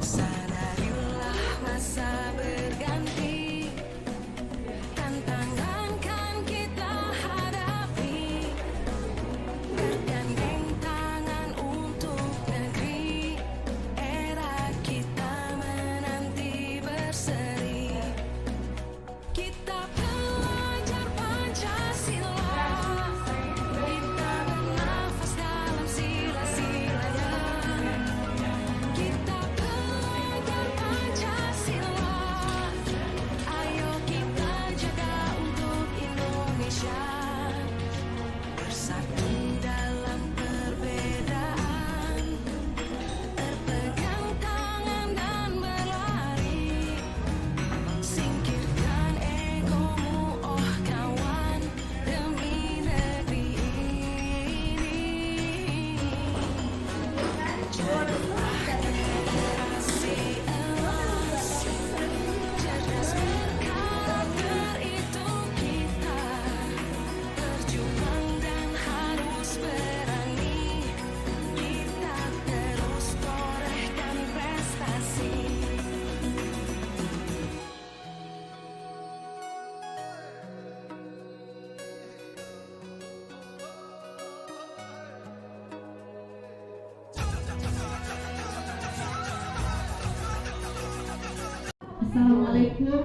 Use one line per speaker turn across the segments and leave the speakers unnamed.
Sadarilah masa berganti, tantangan kan kita hadapi, bergandeng tangan untuk negeri, era kita menanti berseri. Kita pelajar Pancasila, kita bernafas dalam sila-silanya. Kita pelajar Pancasila, ayo kita jaga untuk Indonesia. Bersatu dalam perbedaan, berpegang tangan dan berlari. Singkirkan egomu, oh kawan, demi negeri ini. Jadilah generasi emas, cerdas berkarakter itu kita. Berjuang dan harus berani, kita terus torehkan prestasi.
Assalamualaikum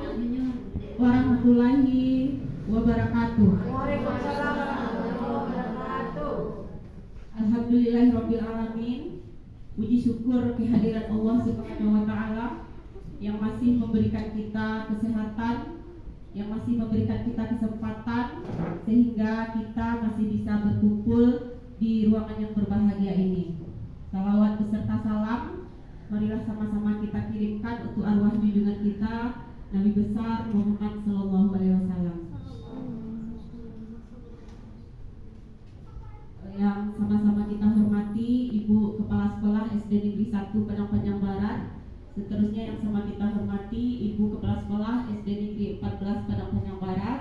warahmatullahi wabarakatuh. Alhamdulillahirabbil alamin. Puji syukur kehadiran Allah Subhanahu wa taala yang masih memberikan kita kesehatan, yang masih memberikan kita kesempatan sehingga kita masih bisa berkumpul di ruangan yang berbahagia ini. Salawat beserta salam marilah sama-sama kita kirimkan untuk arwah junjungan kita Nabi besar Muhammad sallallahu alaihi wasallam. Yang sama-sama kita hormati Ibu Kepala Sekolah SD Negeri 1 Padang Panjang Barat. Seterusnya yang sama kita hormati Ibu Kepala Sekolah SD Negeri 14 Padang Panjang Barat.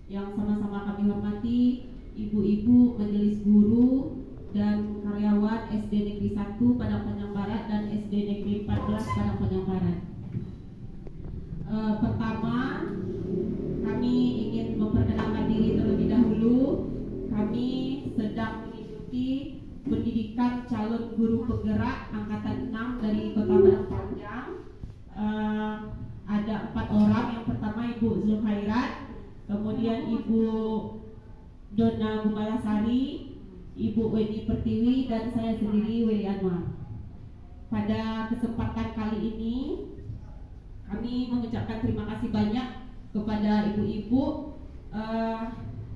Yang sama-sama kami hormati ibu-ibu majelis guru dan karyawan SD Negeri 1 Padang Panjang Barat dan SD Negeri 14 Padang Panjang Barat. Pertama, kami ingin memperkenalkan diri terlebih dahulu. Kami sedang mengikuti pendidikan calon guru penggerak angkatan 6 dari Kota Padang Panjang. Ada 4 orang. Yang pertama Ibu Zulkhairat, kemudian Ibu Dona Gumalasari, Ibu Weni Pertiwi, dan saya sendiri Weli Anwar. Pada kesempatan kali ini kami mengucapkan terima kasih banyak kepada ibu-ibu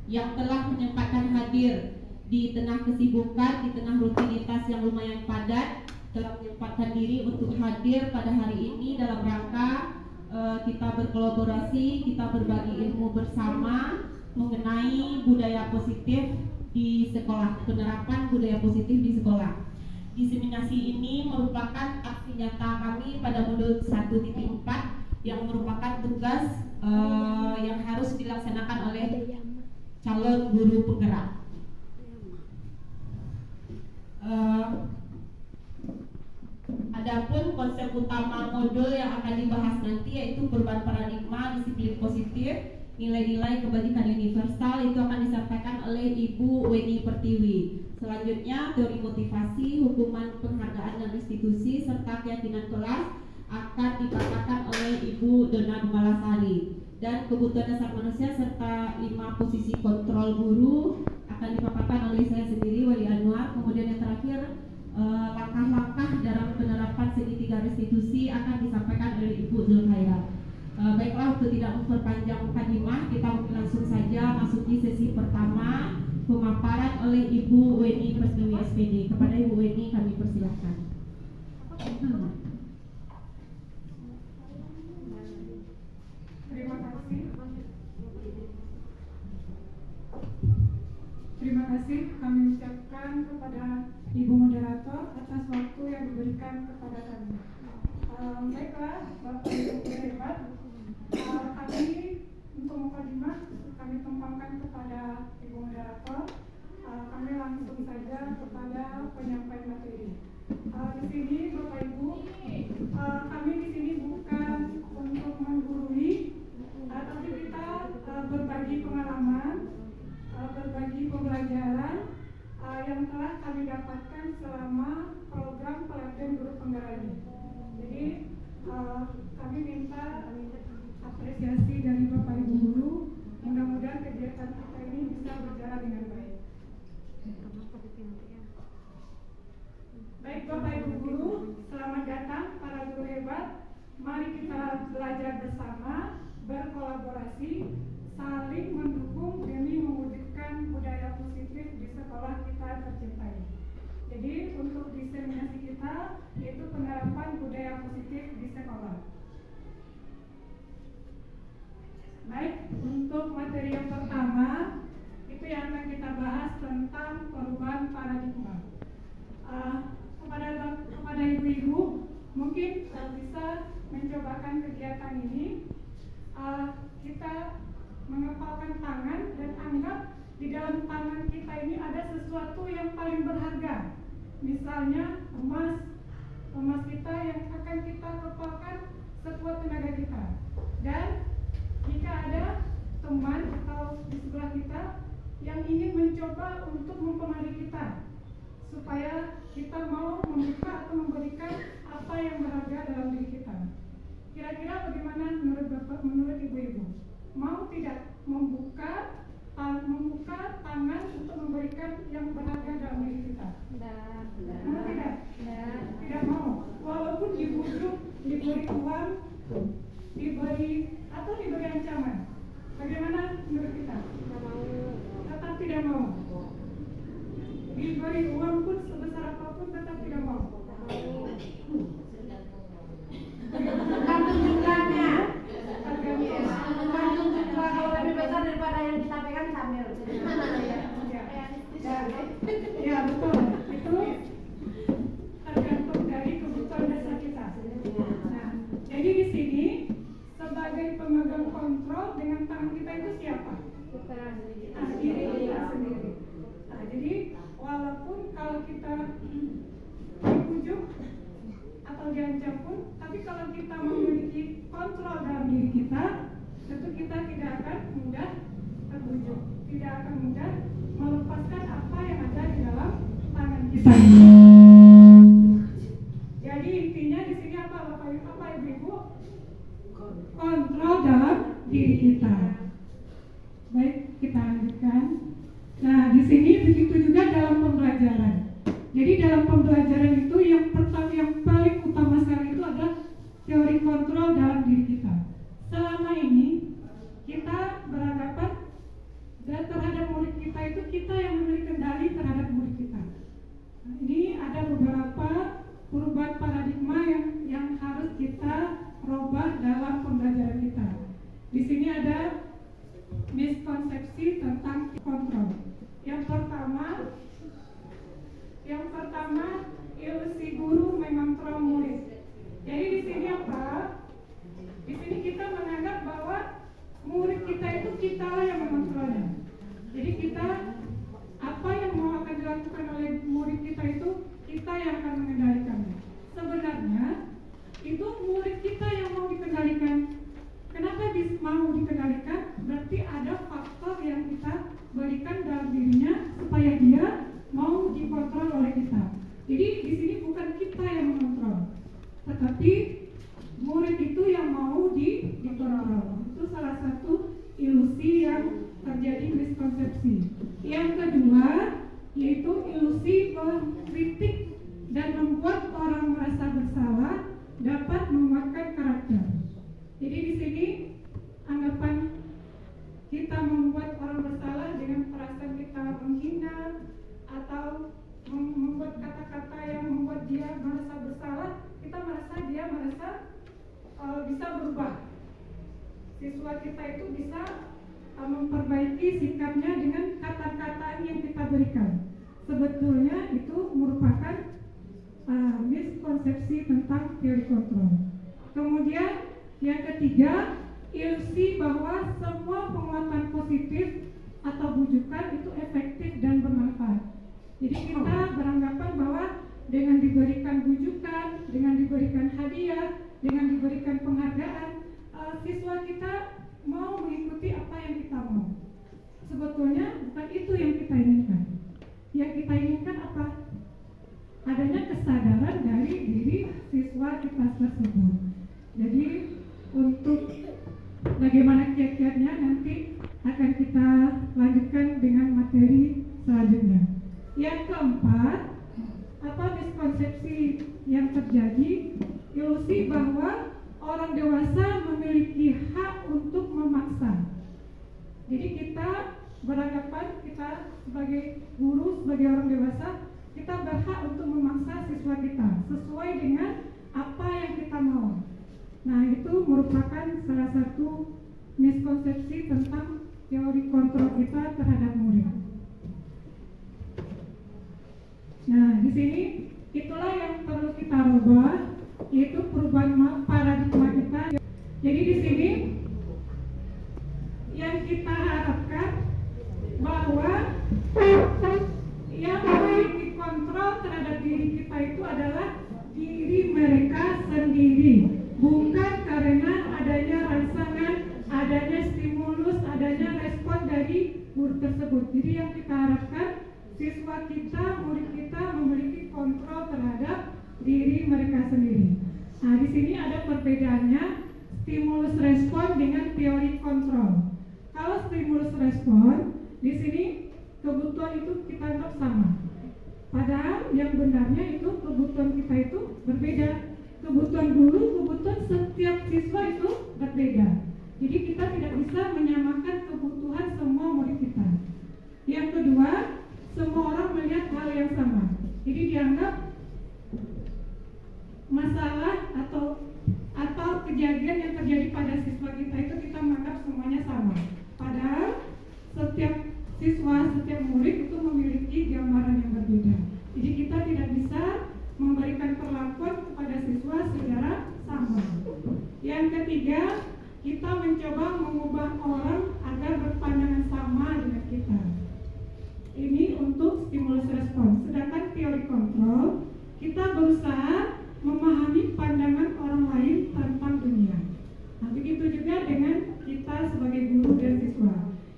yang telah menyempatkan hadir di tengah kesibukan, di tengah rutinitas yang lumayan padat, telah menyempatkan diri untuk hadir pada hari ini dalam rangka kita berkolaborasi, kita berbagi ilmu bersama mengenai budaya positif di sekolah, penerapan budaya positif di sekolah. Diseminasi ini merupakan aksi nyata kami pada modul 1.4 yang merupakan tugas yang harus dilaksanakan oleh calon guru penggerak. Adapun konsep utama modul yang akan dibahas nanti yaitu perubahan paradigma, disiplin positif, nilai-nilai kebajikan universal, itu akan disampaikan oleh Ibu Weni Pertiwi. Selanjutnya teori motivasi, hukuman, penghargaan dan restitusi serta keyakinan kelas akan dipaparkan oleh Ibu Dona Gumalasari. Dan kebutuhan dasar manusia serta 5 posisi kontrol guru akan dipaparkan oleh saya sendiri Weli Anwar. Kemudian yang terakhir langkah-langkah dalam penerapan segitiga restitusi akan disampaikan oleh Ibu Zulkhairat. Baiklah, untuk tidak memperpanjang mukadimah, kita langsung saja masuki sesi pertama, pemaparan oleh Ibu Weni Pertiwi SPD. Kepada Ibu Weni kami persilahkan.
Terima kasih kami ucapkan kepada Ibu Moderator atas waktu yang diberikan kepada kami. Baiklah, Bapak Ibu hebat, kami untuk mukadimah kami tumpangkan kepada Ibu Moderator. Kami langsung saja kepada penyampaian materi. Di sini Bapak Ibu, penyelenggara ini. Jadi kami minta apresiasi dari Bapak Ibu Guru. Mudah-mudahan kegiatan kita ini bisa berjalan dengan baik. Baik Bapak Ibu Guru, selamat datang para guru hebat. Mari kita belajar bersama, berkolaborasi, saling mendukung demi mewujudkan budaya positif di sekolah kita tercinta ini. Jadi untuk diseminasi kita yaitu penerapan budaya positif di sekolah. Baik, untuk materi yang pertama itu yang akan kita bahas tentang perubahan paradigma. Kepada ibu-ibu mungkin bisa mencobakan kegiatan ini. Kita mengepalkan tangan dan anggap di dalam tangan kita ini ada sesuatu yang paling berharga. Misalnya emas kita yang akan kita kepalkan sekuat tenaga kita. Dan jika ada teman atau di sebelah kita yang ingin mencoba untuk mempengaruhi kita supaya kita mau membuka atau memberikan apa yang berharga dalam diri kita. Kira-kira bagaimana menurut Bapak, menurut ibu-ibu? Mau tidak membuka tangan untuk memberikan yang berharga dalam diri kita? Mau tidak? Tidak mau. Walaupun dibujuk, diberi uang, diberi ancaman. Bagaimana menurut kita? Tetap tidak mau. Diberi uang pun sebesar apapun tetap tidak mau.
Tergantung jumlahnya.
Tergantung
jumlah, kalau lebih besar daripada yang kita pegang sambil.
Ya betul. Itu tergantung dari kebutuhan dasar kita. Nah, jadi di sini sebagai pemegang kontrol dengan tangan kita itu siapa? Diri kita sendiri. Nah, jadi walaupun kalau kita dibujuk atau diancam pun, tapi kalau kita memiliki kontrol dalam diri kita, tentu kita tidak akan mudah terbujuk, tidak akan mudah melepaskan apa yang ada di dalam tangan kita. Jadi intinya di sini apa ibu-ibu? Kontrol dalam diri kita. Baik, kita lanjutkan. Nah, di sini begitu juga dalam pembelajaran. Jadi dalam pembelajaran itu yang paling utama sekali itu adalah teori kontrol dalam diri kita. Selama ini kita berhadapan terhadap murid kita itu kita yang memiliki kendali terhadap murid kita. Nah, ini ada beberapa perubahan paradigma yang harus kita robah dalam pembelajaran kita. Di sini ada miskonsepsi tentang kontrol. Yang pertama, ilusi guru mengontrol murid. Jadi di sini apa? Di sini kita menganggap bahwa murid kita itu kita yang mengontrolnya. Jadi kita apa yang mau akan dilakukan oleh murid kita itu kita yang akan mengendalikannya. Sebenarnya itu murid kita yang mau dikendalikan. Kenapa mau dikendalikan? Berarti ada faktor yang kita berikan dalam dirinya supaya dia mau dikontrol oleh kita. Jadi di sini bukan kita yang mengontrol, tetapi murid itu yang mau dikontrol. Itu salah satu ilusi yang terjadi miskonsepsi. Yang kedua yaitu ilusi mengkritik dan membuat orang merasa bersalah dapat menguatkan karakter. Jadi di sini anggapan kita membuat orang bersalah dengan perasaan kita menghina atau membuat kata-kata yang membuat dia merasa bersalah, kita merasa dia bisa berubah. Siswa kita itu bisa memperbaiki sikapnya dengan kata-kata yang kita berikan. Sebetulnya itu merupakan miskonsepsi tentang teori kontrol. Kemudian yang ketiga, ilusi bahwa semua penguatan positif atau bujukan itu efektif dan bermanfaat. Jadi kita beranggapan bahwa dengan diberikan bujukan, dengan diberikan hadiah, dengan diberikan penghargaan, siswa kita mau mengikuti apa yang kita mau. Sebetulnya bukan itu yang kita inginkan. Yang kita inginkan apa? Adanya kesadaran dari diri siswa di kelas tersebut. Jadi untuk bagaimana kiat-kiatnya nanti akan kita lanjutkan dengan materi selanjutnya. Yang keempat, apa miskonsepsi yang terjadi, ilusi bahwa orang dewasa memiliki hak untuk memaksa. Jadi kita beranggapan kita sebagai guru, sebagai orang dewasa, kita berhak untuk memaksa siswa kita sesuai dengan apa yang kita mau. Nah, itu merupakan salah satu miskonsepsi tentang teori kontrol kita terhadap murid. Nah, di sini itulah yang perlu kita rubah, yaitu perubahan paradigma kita. Jadi di sini yang kita harapkan bahwa yang memiliki kontrol terhadap diri kita itu adalah diri mereka sendiri, bukan karena adanya rangsangan, adanya stimulus, adanya respon dari guru tersebut. Jadi yang kita harapkan siswa kita, murid kita memiliki kontrol terhadap diri mereka sendiri. Nah, di sini ada perbedaannya stimulus respon dengan teori kontrol. Kalau stimulus respon, di sini kebutuhan itu kita anggap sama. Padahal yang benarnya itu kebutuhan kita itu berbeda. Kebutuhan guru, kebutuhan setiap siswa itu berbeda. Jadi kita tidak bisa menyamakan kebutuhan semua murid kita. Yang kedua, semua orang melihat hal yang sama. Jadi dianggap masalah atau kejadian yang terjadi pada siswa kita itu kita menganggap semuanya sama. Padahal setiap siswa, setiap murid itu memiliki gambaran yang berbeda. Jadi kita tidak bisa memberikan perlakuan kepada siswa secara sama. Yang ketiga, kita mencoba mengubah orang agar berpandangan sama dengan kita. Ini untuk stimulus respon. Sedangkan teori kontrol, kita berusaha memahami pandangan orang lain tentang dunia. Nah, begitu juga dengan kita sebagai guru dan siswa.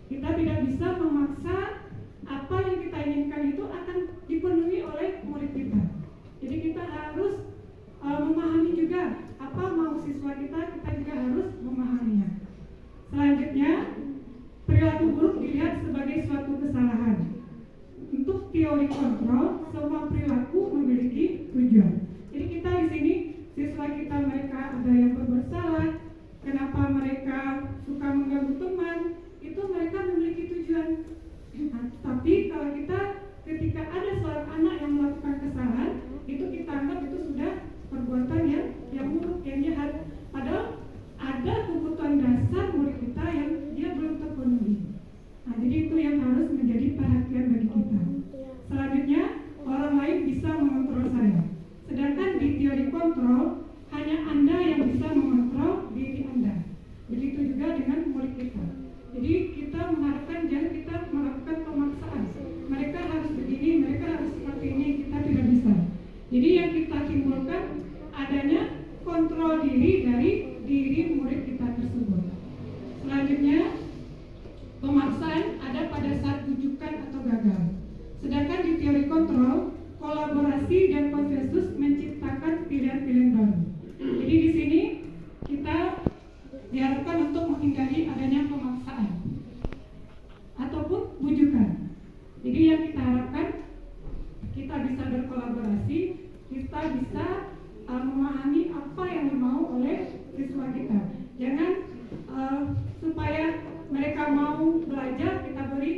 Kita tidak bisa memaksa apa yang kita inginkan itu akan dipenuhi oleh murid kita. Jadi kita harus memahami juga apa mau siswa kita juga harus memahaminya. Selanjutnya, perilaku buruk dilihat sebagai suatu kesalahan. Untuk teori kontrol, semua perilaku memiliki tujuan. Jadi kita di sini siswa kita mereka ada yang bersalah, kenapa mereka suka mengganggu teman, itu mereka memiliki tujuan. Nah, tapi kalau kita ketika ada seorang anak yang melakukan kesalahan, itu kita anggap itu sudah perbuatan yang buruk, yang jahat. Padahal ada kebutuhan dasar murid kita yang dia belum terpenuhi. Nah, jadi itu yang harus menjadi perhatian bagi kita. Selanjutnya, orang lain bisa mengontrol saya. Sedangkan di teori kontrol, hanya Anda yang bisa mengontrol diri Anda. Begitu juga dengan murid kita. Jadi kita mengharapkan jangan kita melakukan pemaksaan. Mereka harus begini, mereka harus seperti ini, kita tidak bisa. Jadi yang kita timbulkan adanya kontrol diri dari diri murid kita tersebut. Selanjutnya, pemaksaan ada pada saat rujukan atau gagal. Sedangkan di teori kontrol, kolaborasi dan konsensus menciptakan pilihan-pilihan baru. Jadi di sini kita diharapkan untuk menghindari adanya pemaksaan ataupun bujukan. Jadi yang kita harapkan kita bisa berkolaborasi, kita bisa memahami apa yang dimau oleh siswa kita. Jangan supaya mereka mau belajar kita beri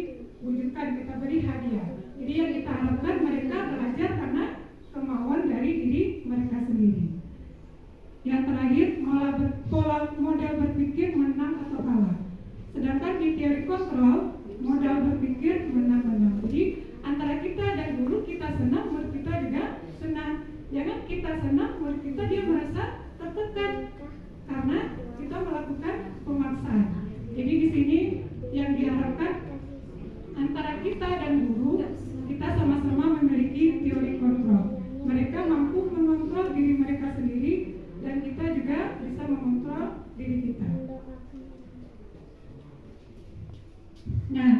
bujukan, kita beri hadiah. Jadi yang kita harapkan mereka belajar karena kemauan dari diri mereka sendiri. Yang terakhir, modal berpikir menang atau kalah. Sedangkan di teori kontrol, modal berpikir menang-menang. Jadi antara kita dan guru, kita senang, murid kita juga senang. Jangan kita senang, murid kita dia merasa tertekan karena kita melakukan pemaksaan. Jadi di sini yang diharapkan antara kita dan guru, kita sama-sama memiliki teori kontrol. Mereka mampu mengontrol diri mereka sendiri dan kita juga bisa mengontrol diri kita. Nah,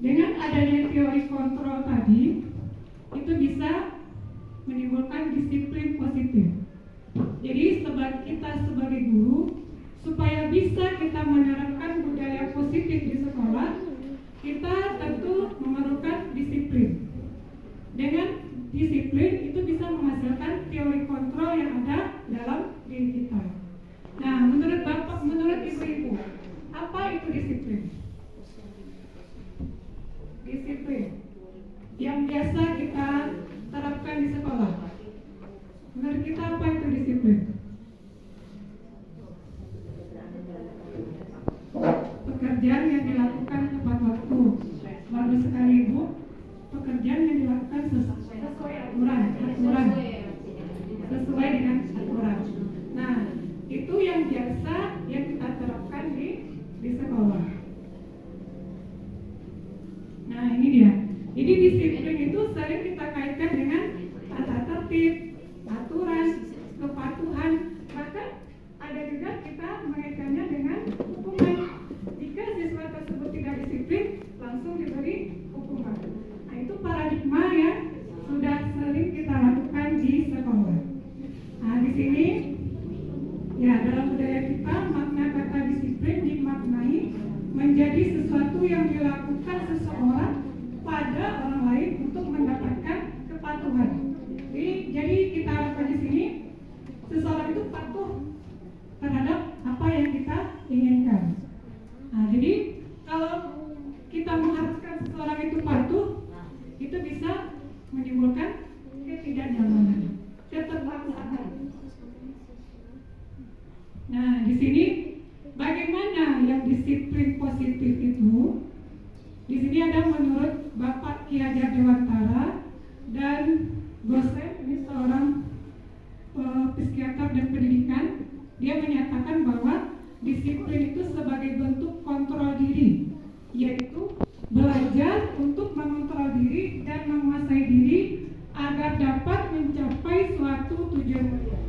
dengan adanya teori kontrol tadi, itu bisa menimbulkan disiplin positif. Jadi bisa kita menerapkan budaya positif di sekolah, kita tentu memerlukan disiplin. Dengan disiplin itu bisa menghasilkan teori kontrol yang ada dalam diri kita. Nah, menurut Bapak, menurut Ibu-ibu, apa itu disiplin? Disiplin yang biasa kita terapkan di sekolah. Menurut kita apa itu disiplin? Pekerjaan yang dilakukan tepat waktu. Bagus sekali Ibu. Pekerjaan yang dilakukan sesuai aturan, sesuai dengan aturan. Nah, itu yang biasa yang kita terapkan di sekolah. Nah, ini dia. Jadi disiplin itu sering kita kaitkan dengan tata tertib, aturan, kepatuhan, bahkan ada juga kita mengaitkannya dengan hukuman. Jika siswa tersebut tidak disiplin, langsung diberi hukuman. Nah, itu paradigma yang sudah sering kita lakukan di sekolah. Nah, di sini ya dalam budaya kita makna kata disiplin dimaknai menjadi sesuatu yang dilakukan seseorang pada orang lain untuk mendapatkan kepatuhan. Jadi kita harapkan di sini seseorang itu patuh terhadap apa yang kita inginkan. Nah, jadi kalau kita mengharuskan seseorang itu patuh, itu bisa menimbulkan ketidaknyamanan, keterpaksaan. Nah, di sini bagaimana yang disiplin positif itu? Di sini ada menurut Bapak Ki Hajar Dewantara dan Gosen, ini seorang psikiater dan pendidikan, dia menyatakan bahwa disiplin itu sebagai bentuk kontrol diri, yaitu belajar untuk mengontrol diri dan menguasai diri agar dapat mencapai suatu tujuan mulia.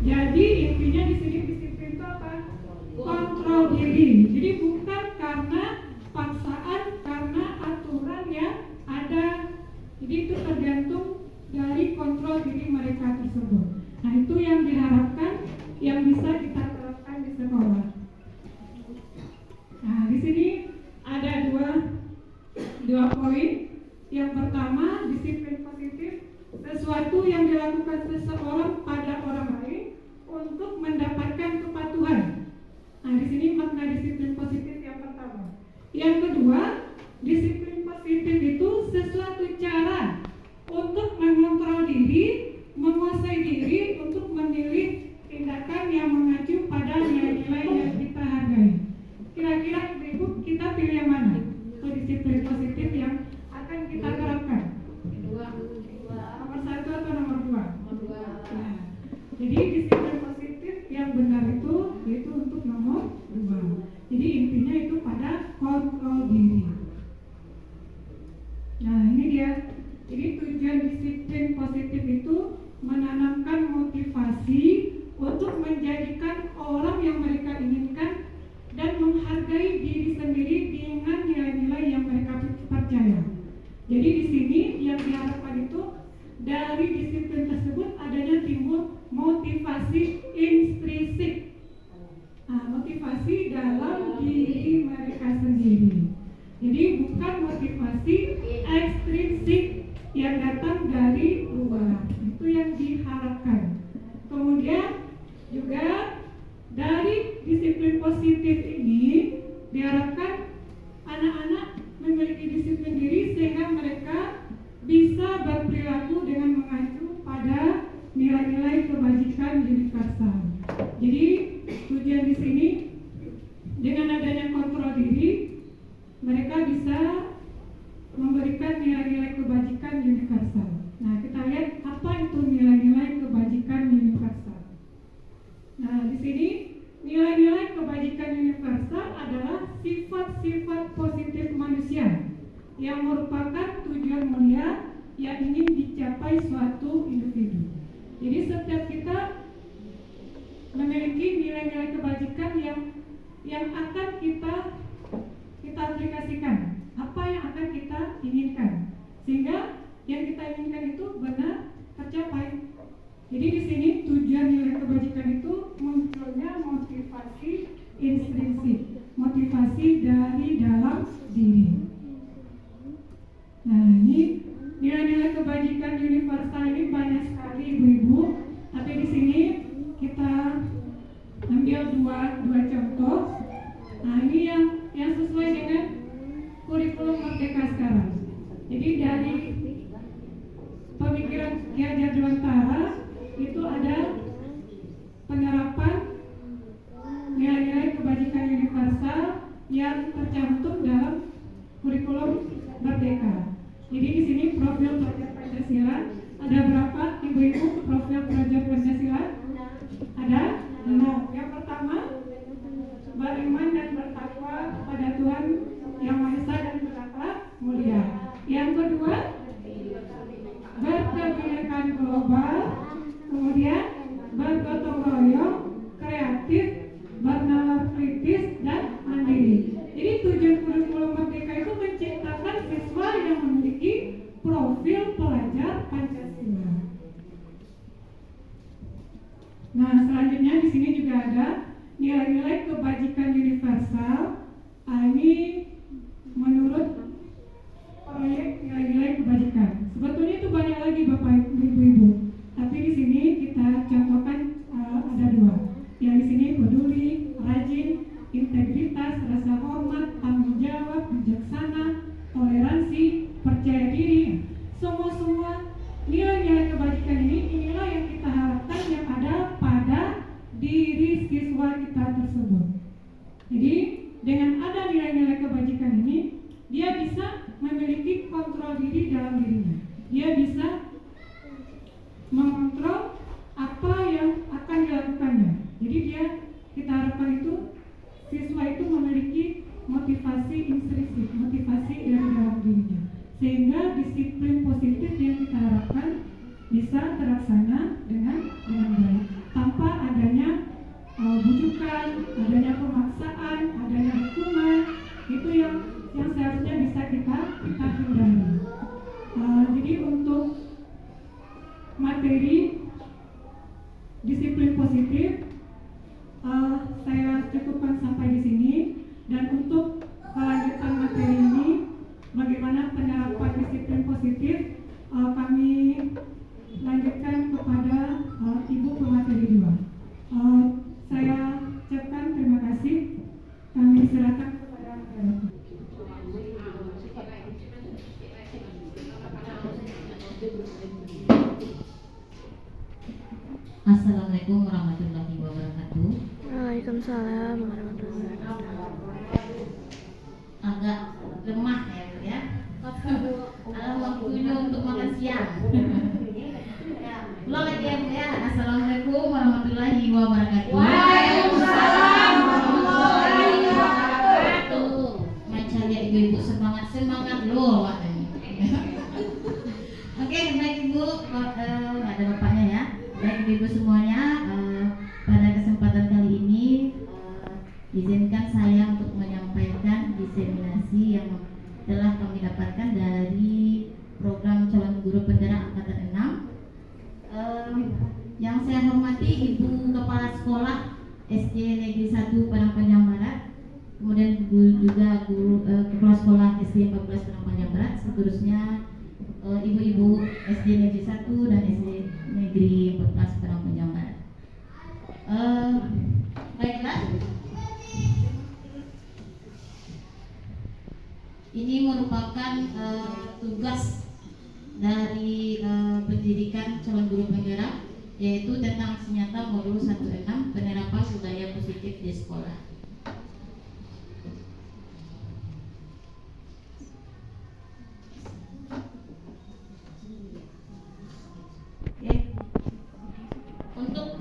Jadi intinya di sini disiplin itu apa? Kontrol diri. Jadi bukan karena paksaan, karena aturan yang ada. Jadi itu tergantung dari kontrol diri mereka tersebut. Nah, itu yang diharapkan yang bisa kita terapkan di sekolah. Nah, di sini ada dua poin. Yang pertama, disiplin positif, sesuatu yang dilakukan seseorang pada orang lain untuk mendapatkan kepatuhan. Nah, di sini makna disiplin positif yang pertama. Yang kedua, disiplin positif itu sesuatu cara untuk mengontrol diri, menguasai diri untuk memilih tindakan yang mengacu pada nilai-nilai yang kita hargai. Kira-kira Ibu, kita pilih yang mana? Itu disiplin positif yang akan kita terapkan. Nomor 1 atau nomor 2? Nah, jadi disiplin positif yang benar itu untuk nomor 2. Jadi intinya itu pada kontrol diri. Nah, ini dia. Jadi tujuan disiplin positif itu menanamkan motivasi untuk menjadikan orang yang mereka inginkan dan menghargai diri sendiri dengan nilai-nilai yang mereka percaya. Jadi di sini yang diharapkan itu dari disiplin tersebut adanya timbul motivasi intrinsik. Nah, motivasi dalam diri mereka sendiri. Jadi bukan motivasi ekstrinsik yang datang dari luar. Itu yang diharapkan. Kemudian juga dari disiplin positif ini diharapkan anak-anak memiliki disiplin diri sehingga mereka bisa berperilaku dengan mengacu pada nilai-nilai kebajikan universal. Jadi tujuan di sini dengan adanya kontrol diri mereka bisa memberikan nilai-nilai kebajikan universal. Nah, kita lihat apa itu nilai-nilai kebajikan universal. Nah, di sini nilai-nilai kebajikan universal adalah sifat-sifat positif manusia yang merupakan tujuan mulia yang ingin dicapai suatu individu. Jadi setiap kita memiliki nilai-nilai kebajikan yang akan kita aplikasikan. Apa yang akan kita inginkan, sehingga yang kita inginkan itu benar tercapai. Jadi di sini tujuan nilai kebajikan itu munculnya motivasi intrinsik dua contoh. Nah, ini yang sesuai dengan kurikulum Merdeka sekarang. Jadi dari pemikiran Ki Hajar Dewantara itu ada penerapan nilai-nilai kebajikan universal yang tercantum dalam kurikulum Merdeka. Jadi di sini profil pelajar Pancasila ada berapa, ibu-ibu? Profil pelajar Pancasila ada 0. Yang pertama, beriman dan bertakwa kepada Tuhan Yang Maha Esa dan berakhlak mulia. Yang kedua, berkebinekaan global, kemudian bergotong royong, kreatif, bernalar kritis, dan mandiri. Jadi tujuan kurikulum Merdeka itu menciptakan siswa yang memiliki profil pelajar Pancasila. Nah, selanjutnya di sini juga ada nilai-nilai kebajikan universal. Ini menurut proyek nilai-nilai kebajikan. Sebetulnya itu banyak lagi Bapak Ibu. Tapi di sini kita contohkan ada 2. Yang di sini peduli, rajin, integritas, rasa hormat, tanggung jawab, bijaksana, toleransi, percaya diri. Semua nilai-nilai kebajikan inilah yang kita harapkan yang ada pada diri siswa kita tersebut. Jadi dengan ada nilai-nilai kebajikan ini, dia bisa memiliki kontrol diri dalam dirinya. Dia bisa mengontrol apa yang akan dilakukannya. Jadi kita harapkan itu siswa itu memiliki motivasi intrinsik, motivasi dari dalam dirinya, sehingga disiplin positif yang kita harapkan bisa terlaksana dengan baik tanpa adanya bujukan, adanya pemaksaan, adanya hukuman. Itu yang seharusnya bisa kita hindari. Jadi untuk materi disiplin positif saya cukupkan sampai di sini, dan untuk kelanjutan materi ini bagaimana penerapan disiplin positif kami lanjutkan kepada Ibu pemateri 2. Saya ucapkan terima kasih. Kami serahkan kepada moderator.
Assalamualaikum warahmatullahi wabarakatuh.
Waalaikumsalam warahmatullahi wabarakatuh.
Agak lemah ya Bu ya. Kalau waktunya untuk makan siang. Ulang lagi ya Bu ya. Assalamualaikum warahmatullahi wabarakatuh.
Waalaikumsalam warahmatullahi wabarakatuh.
Macam ya ibu-ibu semangat loh. Oke, baik Ibu, ada bapaknya ya. Baik ibu semuanya, pada kesempatan kali ini izinkan saya untuk menyampaikan diseminasi yang telah kami dapatkan dari program calon guru penggerak angkatan 6. Yang saya hormati Ibu Kepala Sekolah SD Negeri 1 Padang Panjang Barat, kemudian juga guru Kepala Sekolah SD 14 Padang Panjang Barat, seterusnya ibu-ibu SD Negeri 1 dan SD Negeri 14 Padang Panjang Barat. Baiklah, ini merupakan tugas dari pendidikan calon guru penggerak, yaitu tentang aksi nyata modul 16 penerapan budaya positif di sekolah. Untuk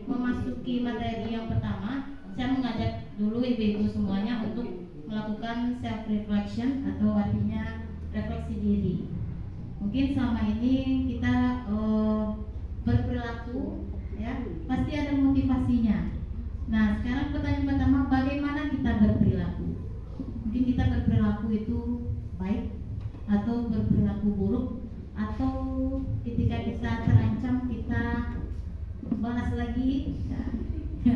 memasuki materi yang pertama, saya mengajak dulu ibu-ibu semuanya untuk melakukan self reflection atau artinya refleksi diri. Mungkin selama ini kita berperilaku ya, pasti ada motivasinya. Nah, sekarang pertanyaan pertama, bagaimana kita berperilaku? Mungkin kita berperilaku itu baik atau berperilaku buruk, atau ketika kita terancam kita balas lagi ya.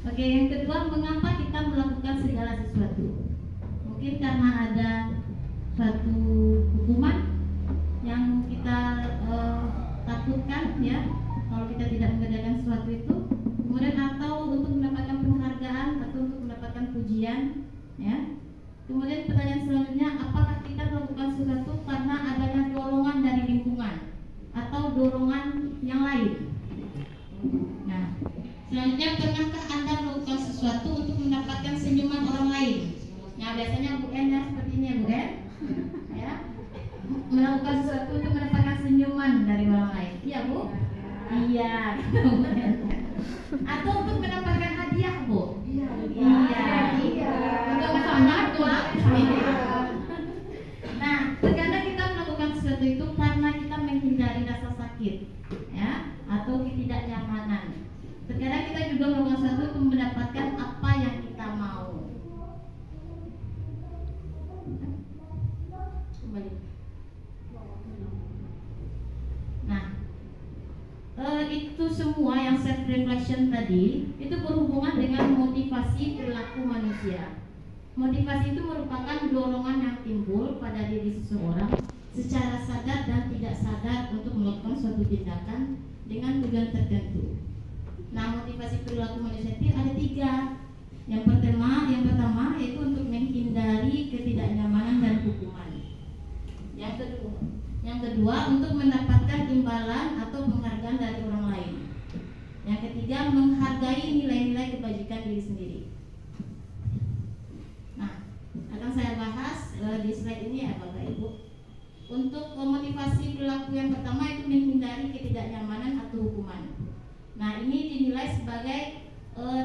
Oke, yang kedua, mengapa kita melakukan segala sesuatu? Mungkin karena ada suatu hukuman yang kita takutkan ya, kalau kita tidak mengerjakan sesuatu itu, kemudian atau untuk mendapatkan Selanjutnya, pernahkah Anda melakukan sesuatu untuk mendapatkan senyuman orang lain? Nah, biasanya Bu En ya seperti ini ya Bu En, ya, melakukan sesuatu untuk mendapatkan senyuman dari orang lain. Iya Bu? Iya. Atau untuk mendapatkan hadiah Bu? Iya. Untuk masalah tua. Nah, terkadang kita melakukan sesuatu itu karena kita menghindari rasa sakit, ya, atau ketidaknyamanan. Terkadang kita juga melakukan sesuatu untuk mendapatkan apa yang kita mau. Kembali. Nah, itu semua yang self reflection tadi itu berhubungan dengan motivasi perilaku manusia. Motivasi itu merupakan dorongan yang timbul pada diri seseorang secara sadar dan tidak sadar untuk melakukan suatu tindakan dengan tujuan tertentu. Nah, motivasi perilaku manusia itu ada 3. Yang pertama yaitu untuk menghindari ketidaknyamanan dan hukuman. Yang kedua untuk mendapatkan imbalan atau penghargaan dari orang lain. Yang ketiga, menghargai nilai-nilai kebajikan diri sendiri. Nah, akan saya bahas di slide ini ya Bapak Ibu. Untuk motivasi perilaku yang pertama itu menghindari ketidaknyamanan atau hukuman. Nah, ini dinilai sebagai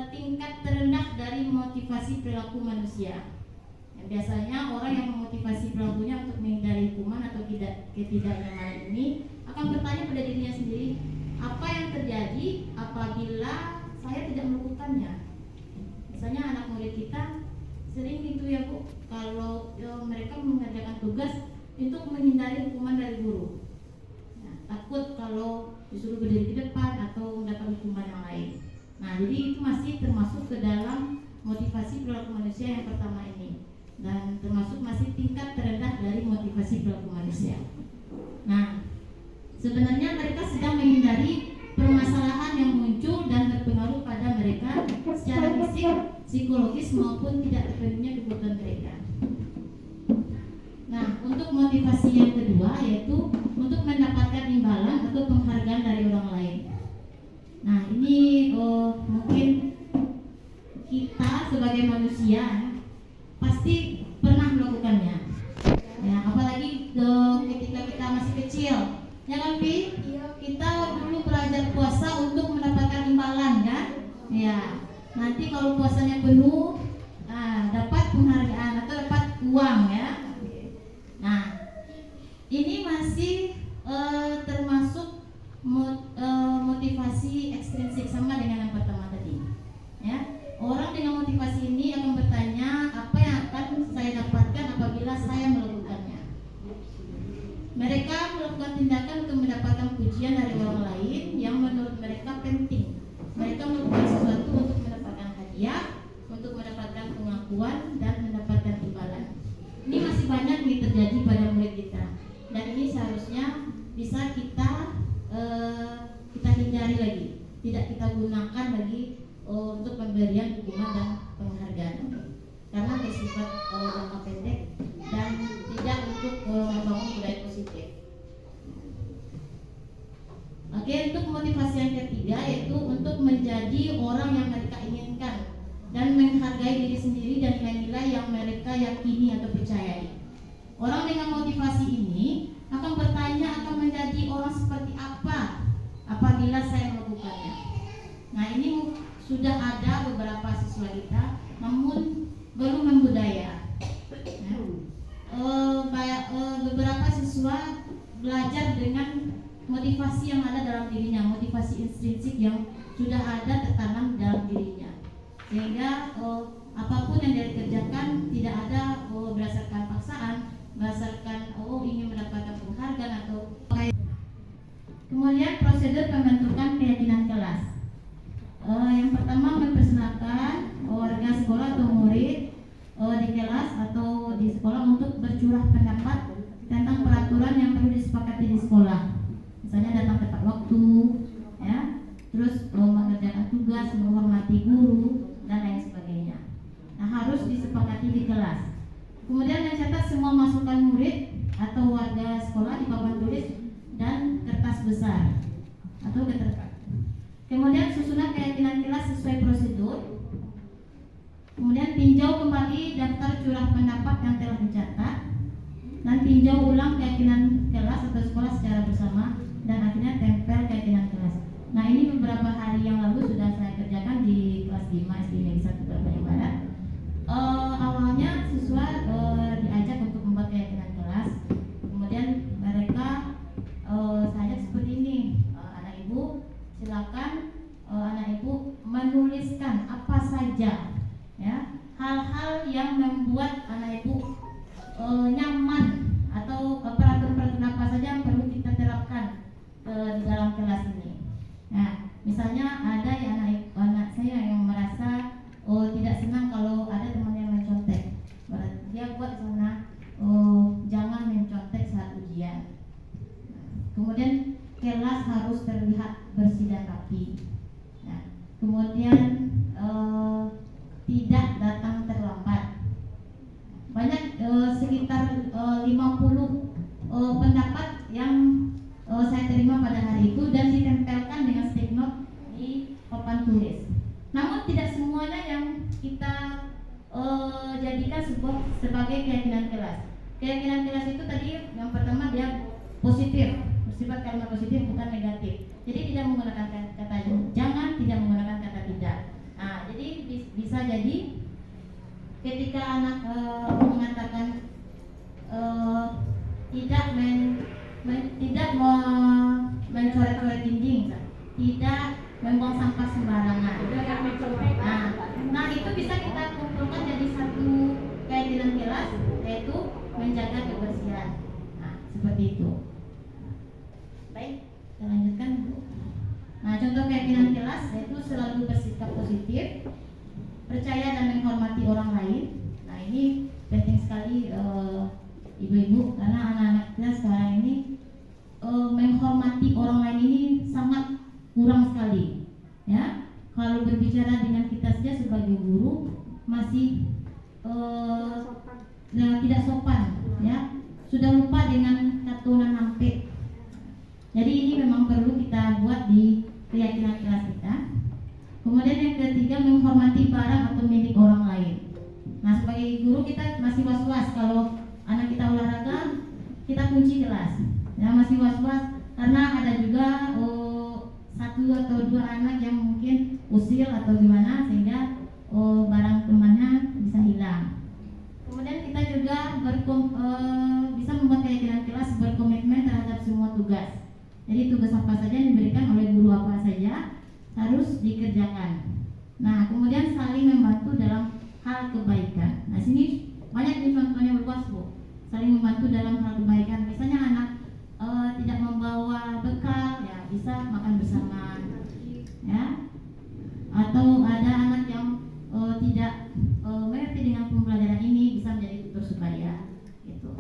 tingkat terendah dari motivasi perilaku manusia. Biasanya orang yang memotivasi perilakunya untuk menghindari hukuman atau ketidaknyamanan ini akan bertanya pada dirinya sendiri, apa yang terjadi apabila saya tidak melakukannya? Misalnya anak murid kita sering gitu ya Bu, kalau mereka mengerjakan tugas untuk menghindari hukuman dari guru. Nah, takut kalau disuruh berdiri di depan atau mendapat hukuman yang lain. Nah, jadi itu masih termasuk ke dalam motivasi perilaku manusia yang pertama ini, dan termasuk masih tingkat terendah dari motivasi perilaku manusia. Nah, sebenarnya mereka sedang menghindari permasalahan yang muncul dan berpengaruh pada mereka secara fisik, psikologis maupun tidak terpenuhinya kebutuhan mereka. Nah, untuk motivasi yang kedua yaitu untuk mendapatkan imbalan atau penghargaan dari orang lain. Nah, ini mungkin kita sebagai manusia pasti pernah melakukannya. Ya, apalagi ketika kita masih kecil, ya kan Pi? Kita dulu belajar puasa untuk mendapatkan imbalan kan? Ya, nanti kalau puasanya penuh, dapat penghargaan atau dapat uang ya. Nah, ini masih termasuk motivasi ekstrinsik sama dengan yang pertama tadi. Ya, orang dengan motivasi ini akan bertanya apa yang akan saya dapatkan apabila saya melakukannya. Mereka melakukan tindakan untuk mendapatkan pujian dari orang lain yang menurut mereka penting. Mereka melakukan sesuatu untuk mendapatkan hadiah, untuk mendapatkan pengakuan dan mendapatkan imbalan. Ini masih banyak nih terjadi pada murid kita, dan ini seharusnya bisa kita hindari lagi, tidak kita gunakan lagi untuk pemberian hukuman dan penghargaan, karena bersifat jangka pendek dan tidak untuk membangun budaya positif. Oke, untuk motivasi yang ketiga yaitu untuk menjadi orang yang mereka inginkan dan menghargai diri sendiri dan nilai-nilai yang mereka yakini atau percayai. Orang dengan motivasi ini akan bertanya akan menjadi orang seperti apa apabila saya melakukannya. Nah, ini sudah ada beberapa siswa kita, namun belum membudaya. Beberapa siswa belajar dengan motivasi yang ada dalam dirinya, motivasi intrinsik yang sudah ada tertanam dalam dirinya, sehingga apapun yang dia kerjakan tidak ada berdasarkan paksaan, berdasarkan ingin mendapatkan penghargaan atau. Kemudian prosedur pembentukan keyakinan kelas. Yang pertama, mempersilahkan warga sekolah atau murid di kelas atau di sekolah untuk bercurah pendapat tentang peraturan yang perlu disepakati di sekolah. Misalnya datang tepat waktu, ya, terus mengerjakan tugas, menghormati guru dan lain sebagainya. Nah, harus disepakati di kelas. Kemudian mencatat semua masukan murid atau warga sekolah di papan tulis dan kertas besar atau kertas. Kemudian susunan keyakinan kelas tinjau kembali daftar curah pendapat yang telah dicatat dan tinjau ulang keyakinan kelas atau sekolah secara bersama dan akhirnya tempel keyakinan kelas. Nah, ini beberapa hari yang lalu sudah saya kerjakan di kelas 5 SD Negeri 1 Surabaya Barat. Awalnya siswa diajak untuk membuat keyakinan kelas. Kemudian mereka saya ajak seperti ini, anak ibu silakan anak ibu menuliskan apa saja ya hal-hal yang membuat anak ibu nyaman atau peraturan-peraturan apa saja yang perlu kita terapkan di dalam kelas ini. Nah, misalnya ada ya anak saya yang merasa tidak senang kalau ada teman yang mencontek. Dia buat sana jangan mencontek saat ujian. Kemudian kelas harus terlihat bersih dan rapi. Nah, kemudian tidak datang terlambat. Banyak sekitar 50 pendapat yang saya terima pada hari itu dan ditempelkan dengan stick note di papan tulis. Namun tidak semuanya yang kita jadikan sebagai keyakinan kelas. Keyakinan kelas itu tadi yang pertama dia positif, bersifat kalimat positif bukan negatif. Jadi tidak menggunakan kata jangan, tidak menggunakan kata tidak. Nah, jadi bisa jadi ketika anak mengatakan tidak mencoret-coret dinding, tidak membuang sampah sembarangan. Nah, itu bisa kita kumpulkan jadi satu keyakinan kelas, yaitu menjaga kebersihan. Nah, seperti itu. Baik, kita lanjutkan Bu. Nah, contoh keyakinan kelas yaitu selalu bersikap positif, percaya dan menghormati orang lain. Nah, ini penting sekali ibu-ibu, karena anak-anak kita sekarang ini menghormati orang lain ini sangat kurang sekali. Ya, kalau berbicara dengan kita saja sebagai guru masih tidak sopan, ya, sudah lupa dengan katunan nampe. Jadi ini memang perlu kita buat di keyakinan kelas kita. Kemudian yang ketiga, menghormati barang atau milik orang lain. Nah, sebagai guru kita masih was-was kalau anak kita olahraga, kita kunci kelas. Ya, masih was-was karena ada juga satu atau dua anak yang mungkin usil atau gimana sehingga barang temannya bisa hilang. Kemudian kita juga bisa membuat keyakinan kelas berkomitmen terhadap semua tugas. Jadi tugas apa saja yang diberikan oleh guru apa saja harus dikerjakan. Nah, kemudian saling membantu dalam hal kebaikan. Nah, sini banyak nih contohnya luas Bu. Saling membantu dalam hal kebaikan. Misalnya anak tidak membawa bekal, ya bisa makan bersama, ya. Atau ada anak yang tidak mengerti dengan pembelajaran ini, bisa menjadi tutor sebaya, gitu.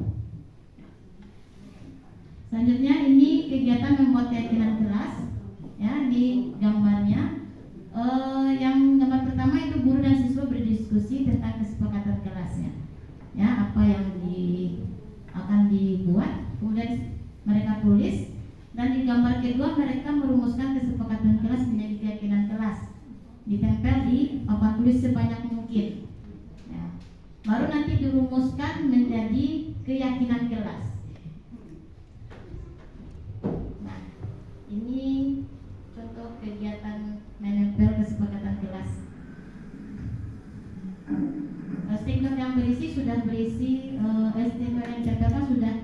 Selanjutnya ini kegiatan membuat keyakinan kelas, ya, di gambarnya. Yang gambar pertama itu guru dan siswa berdiskusi tentang kesepakatan kelasnya, ya, apa yang akan dibuat, kemudian mereka tulis, dan di gambar kedua mereka merumuskan kesepakatan kelas menjadi keyakinan kelas, ditempel di papan tulis sebanyak mungkin, ya. Baru nanti dirumuskan menjadi keyakinan kelas. Nah, ini contoh kegiatan menempel kesepakatan kelas. Stiker yang berisi sudah berisi, stiker yang ditempelkan sudah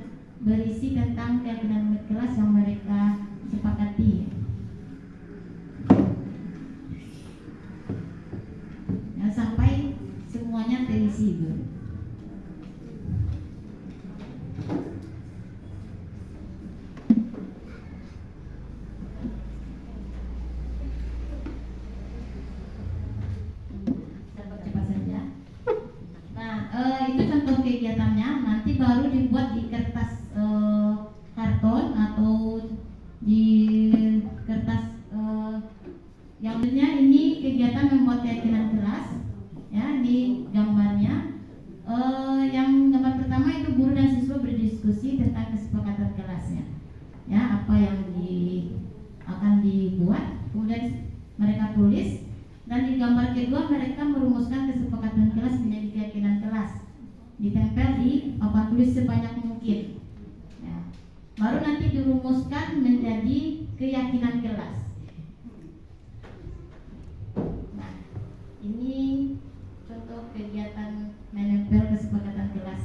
berisi tentang keyakinan kelas yang mereka sepakati. Ya, sampai semuanya terisi Bu. Itu contoh kegiatannya. Nanti baru dibuat di kertas karton atau di kertas yang lainnya. Ini kegiatan membuat keyakinan kelas, ya, di gambarnya. Yang gambar pertama itu guru dan siswa berdiskusi tentang kesepakatan kelasnya, ya, apa yang akan dibuat, kemudian mereka tulis, Dan di gambar kedua mereka merumuskan kesepakatan kelas menjadi keyakinan kelas, ditempel di papan tulis sebanyak mungkin. Ya. Baru nanti dirumuskan menjadi keyakinan kelas. Nah, ini contoh kegiatan menempel kesepakatan kelas.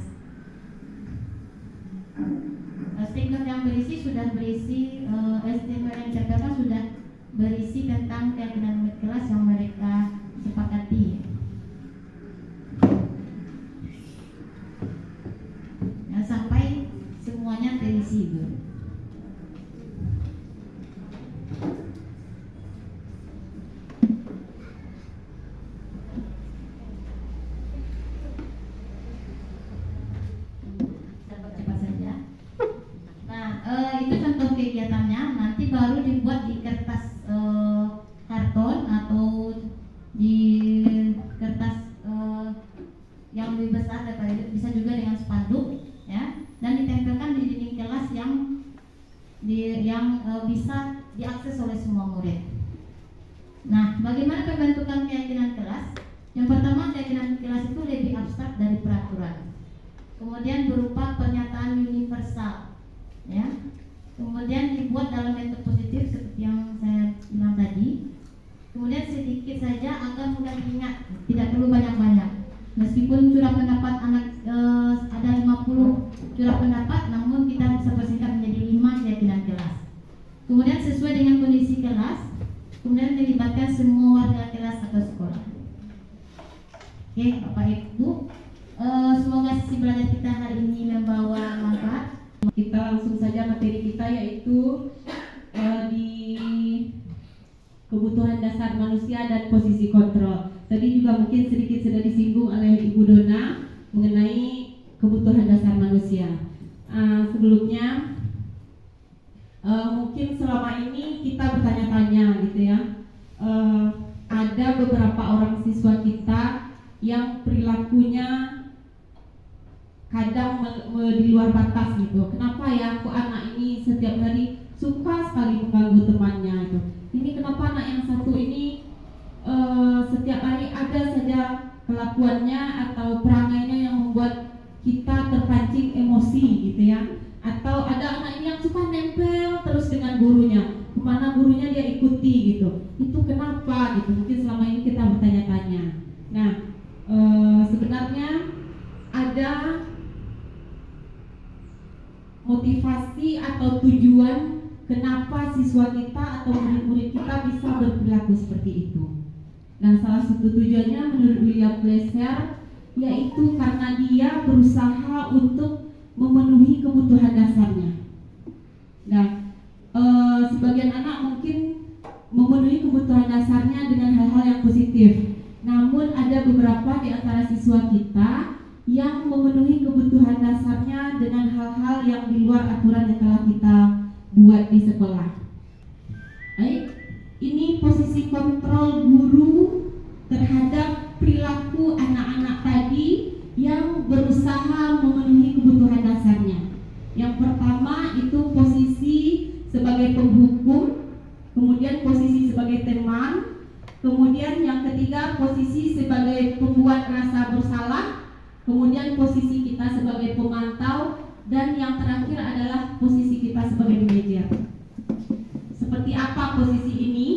Stiker yang berisi sudah berisi, stiker yang ditempelkan sudah berisi tentang keyakinan unit kelas yang mereka sepakati. Ya, sampai semuanya terisi itu. Cepat-cepat saja. Nah, itu contoh kegiatannya. Nanti baru dibuat di kertas karton atau di kertas yang lebih besar daripada itu, bisa juga dengan spanduk, ya, dan ditempelkan di dinding kelas yang bisa diakses oleh semua murid. Nah, bagaimana pembentukan keyakinan kelas? Yang pertama, keyakinan kelas itu lebih abstrak dari peraturan. Kemudian berupa pernyataan universal, ya. Kemudian dibuat dalam bentuk positif seperti yang saya bilang tadi. Kemudian sedikit saja agar mudah diingat, tidak perlu banyak-banyak. Meskipun curah pendapat anak ada 50 curah pendapat, namun kita bisa persingkat menjadi 5 keyakinan kelas. Kemudian sesuai dengan kondisi kelas, kemudian melibatkan semua warga kelas atau sekolah. Oke, Bapak Ibu, semoga sesi belajar kita hari ini membawa manfaat.
Kita langsung saja materi kita, yaitu di kebutuhan dasar manusia dan posisi kontrol. Tadi juga mungkin sedikit sudah disinggung oleh Ibu Dona mengenai kebutuhan dasar manusia. Sebelumnya mungkin selama ini kita bertanya-tanya gitu ya, ada beberapa orang siswa kita yang perilakunya kadang di luar batas gitu. Kenapa ya kok anak ini setiap hari suka sekali mengganggu temannya itu. Ini kenapa anak yang satu ini setiap hari ada saja kelakuannya atau perangainya yang membuat kita terpancing emosi gitu ya. Atau ada anak ini yang suka nempel terus dengan gurunya, kemana gurunya dia ikuti gitu. Itu kenapa gitu, mungkin selama ini kita bertanya-tanya. Nah, sebenarnya ada motivasi atau tujuan kenapa siswa kita atau murid-murid kita bisa berperilaku seperti itu. Dan salah satu tujuannya menurut William Glasser, yaitu karena dia berusaha untuk memenuhi kebutuhan dasarnya. Nah, sebagian anak mungkin memenuhi kebutuhan dasarnya dengan hal-hal yang positif. Namun ada beberapa di antara siswa kita yang memenuhi kebutuhan dasarnya dengan hal-hal yang di luar aturan yang telah kita buat di sekolah. Baik, ini posisi kontrol guru terhadap perilaku anak-anak tadi yang berusaha memenuhi kebutuhan dasarnya. Yang pertama itu posisi sebagai penghukum, kemudian posisi sebagai teman, kemudian yang ketiga posisi sebagai pembuat rasa bersalah, kemudian posisi kita sebagai pemantau, dan yang terakhir adalah posisi kita sebagai manajer. Seperti apa posisi ini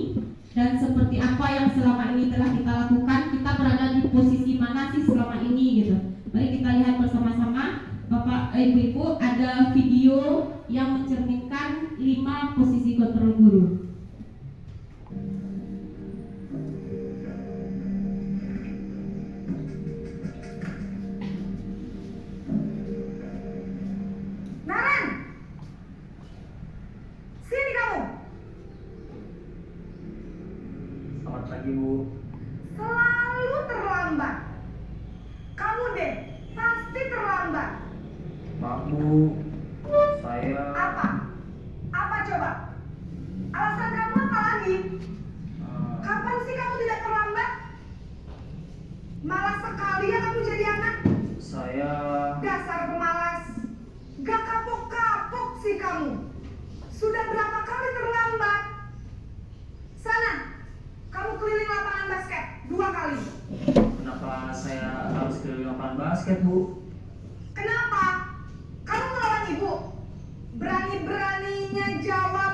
dan seperti apa yang selama ini telah kita lakukan, kita berada di posisi mana sih selama ini gitu. Mari kita lihat bersama-sama. Bapak Ibu, ada video yang mencerminkan 5 posisi kontrol guru.
Naran, sini kamu.
Selamat pagi, Bu.
Selalu terlambat. Kamu deh, pasti terlambat.
Maaf, Bu. Saya
Apa? Apa coba? Alasan kamu apa lagi? Kapan sih kamu tidak terlambat? Malas sekali ya kamu jadi anak.
saya
Dasar pemalas. Gak kapok-kapok sih kamu. Sudah berapa kali terlambat? Sana, kamu keliling lapangan basket. kali.
Kenapa saya harus keliling lapangan basket, Bu?
Kenapa? Kamu melawan ibu? Berani-beraninya jawab.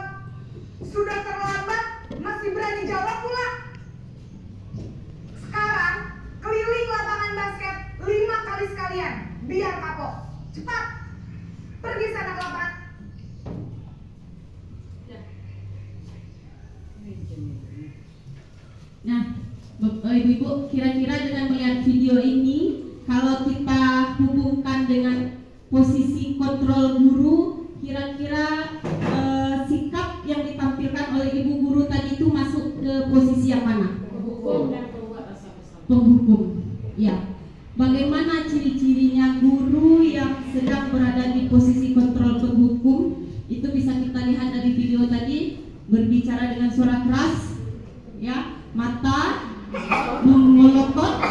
Sudah terlambat, masih berani jawab pula. Sekarang, keliling lapangan basket 5 kali sekalian. Biar kapok. Cepat. Pergi sana ke lapangan.
Nah, Ibu-ibu, kira-kira dengan melihat video ini, kalau kita hubungkan dengan posisi kontrol guru, kira-kira sikap yang ditampilkan oleh ibu guru tadi itu masuk ke posisi yang mana? Penghukum. Ya. Bagaimana ciri-cirinya guru yang sedang berada di posisi kontrol penghukum? Itu bisa kita lihat dari video tadi, berbicara dengan suara keras, ya, mata melotot,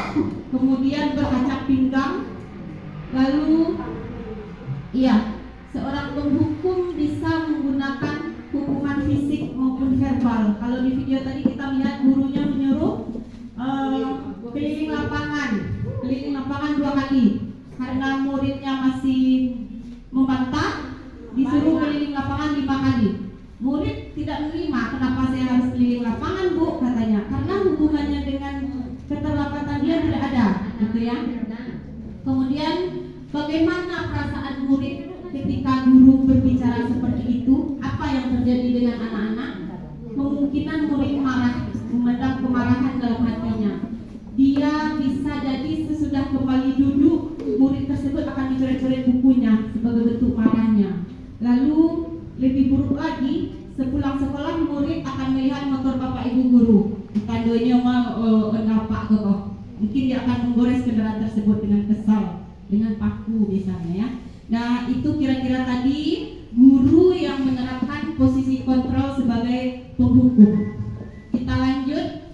kemudian berkacak pinggang, lalu iya, seorang penghukum bisa menggunakan hukuman fisik maupun verbal. Kalau di video tadi kita melihat gurunya menyuruh keliling lapangan 2 kali. Karena muridnya masih membantah, disuruh keliling lapangan 5 kali. Murid tidak menerima, kenapa saya harus keliling lapangan, Bu, katanya. Karena hubungannya dengan keterlambatan dia tidak ada, gitu ya. Kemudian bagaimana perasaan murid ketika guru berbicara seperti itu? Apa yang terjadi dengan anak-anak? Kemungkinan murid marah, memendam kemarahan dalam hatinya. Dia bisa jadi sesudah kembali duduk, murid tersebut akan dicoret-coret bukunya sebagai bentuk marahnya. Lalu lebih buruk lagi, sepulang sekolah murid akan melihat motor bapak ibu guru. Tandonya enggak kok. Mungkin dia akan menggores kendaraan tersebut dengan kesal, dengan paku misalnya ya. Nah, itu kira-kira tadi guru yang menerapkan posisi kontrol sebagai penghukum. Kita lanjut.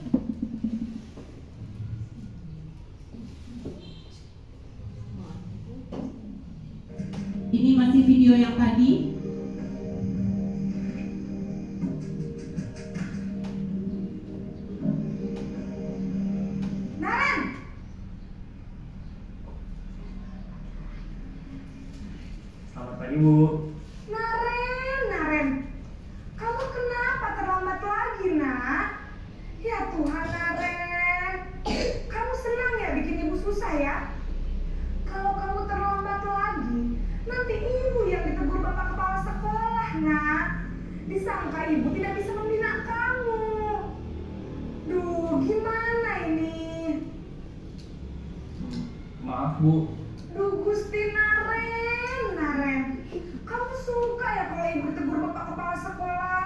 Ini masih video yang tadi.
Naren!
Selamat pagi, Bu.
Naren. Kamu kenapa terlambat lagi, nak? Ya Tuhan, Naren. Kamu senang ya bikin ibu susah ya? Kalau kamu terlambat lagi, nanti ibu yang ditegur bapak kepala sekolah, nak. Disangka ibu tidak bisa membina kamu. Duh, gimana ini?
Maaf, Bu.
Duh, Gusti Naren. Kamu suka ya kalau ibu ditegur bapak kepala sekolah?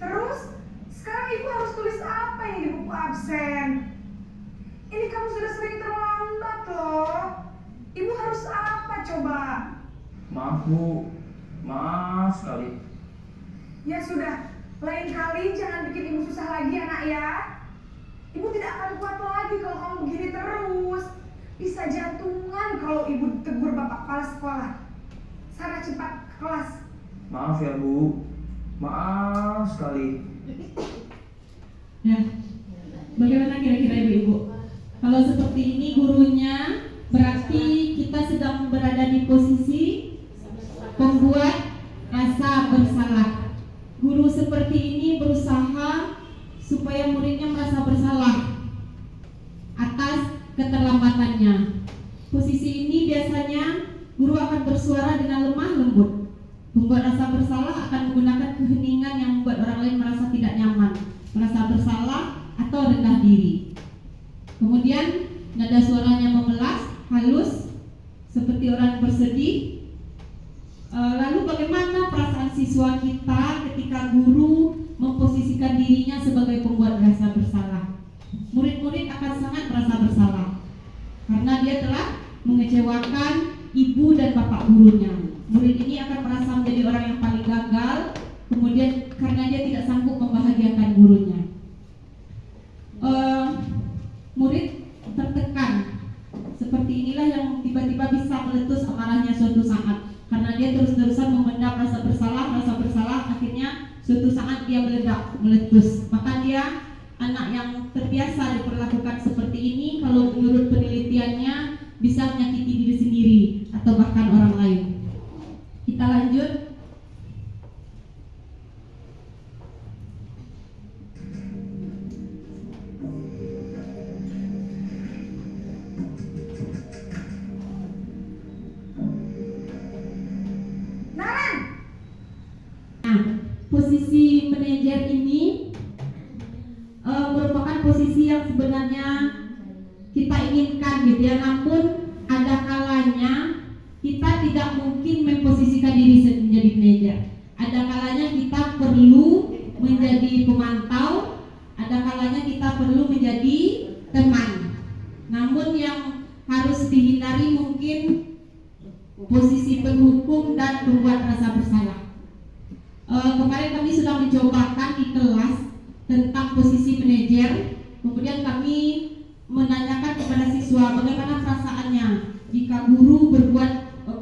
Terus, sekarang ibu harus tulis apa ini di buku absen? Ini kamu sudah sering terlambat loh. Ibu harus apa coba?
Maaf, Bu. Maaf sekali.
Ya sudah, lain kali jangan bikin ibu susah lagi ya, nak ya. Ibu tidak akan kuat lagi kalau kamu begini terus. Bisa jantungan kalau ibu ditegur bapak kepala sekolah. Sana cepat ke kelas.
Maaf ya, Bu. Maaf sekali.
Ya, bagaimana kira-kira ibu-ibu? Kalau seperti ini gurunya, berarti kita sedang berada di posisi pembuat rasa bersalah. Guru seperti ini berusaha supaya muridnya merasa bersalah atas keterlambatannya. Posisi ini biasanya guru akan bersuara dengan lemah lembut. Pembuat rasa bersalah akan menggunakan keheningan yang membuat orang lain merasa tidak nyaman, merasa bersalah atau rendah diri. Kemudian nada suaranya memelas, halus, seperti orang bersedih. Lalu bagaimana perasaan siswa kita ketika guru memposisikan dirinya sebagai pembuat rasa bersalah? Murid-murid akan sangat merasa bersalah karena dia telah mengecewakan ibu dan bapak gurunya. Murid ini akan merasa menjadi orang yang paling gagal, kemudian karena dia tidak sanggup membahagiakan gurunya. Murid tertekan. Seperti inilah yang tiba-tiba bisa meletus amarahnya suatu saat, karena dia terus-terusan memendam rasa bersalah, akhirnya suatu saat dia meledak, meletus. Maka dia anak yang terbiasa diperlakukan seperti ini, kalau menurut penelitiannya bisa menyakiti diri sendiri atau bahkan orang lain. Kita lanjut.
Naren,
Nah, posisi manajer ini merupakan posisi yang sebenarnya kita inginkan gitu ya, namun ada kalanya kita tidak mungkin memposisikan diri menjadi manajer. Ada kalanya kita perlu menjadi pemantau, ada kalanya kita perlu menjadi teman. Namun yang harus dihindari mungkin posisi penghukum dan membuat rasa bersalah. Kemarin kami sudah mencobakan di kelas tentang posisi manajer, kemudian kami menanyakan kepada siswa bagaimana perasaannya jika guru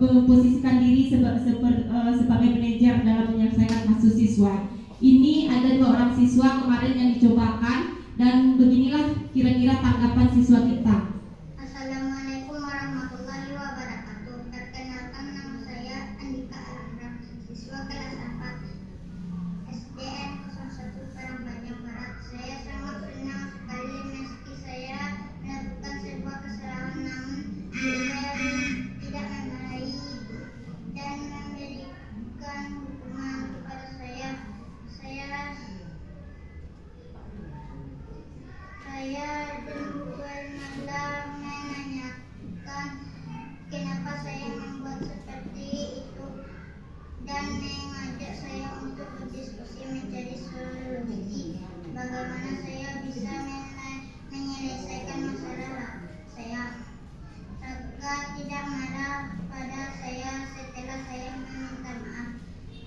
memposisikan diri sebagai manajer dalam menyelesaikan kasus siswa. Ini ada 2 orang siswa kemarin yang dicobakan, dan beginilah kira-kira tanggapan siswa kita.
Assalamualaikum warahmatullahi wabarakatuh. Perkenalkan, nama saya Andika Alamra, siswa kelas 4 SDN 01 Parangpanjang Barat. Saya sangat senang sekali meski saya melakukan sebuah kesalahan, namun saya tidak memarahi dan memberikan hukuman kepada saya. Saya dan malah menanyakan kenapa saya membuat seperti itu dan mengajak saya untuk berdiskusi mencari solusi bagaimana saya bisa menyelesaikan masalah saya. Raka tidak marah pada saya setelah saya meminta maaf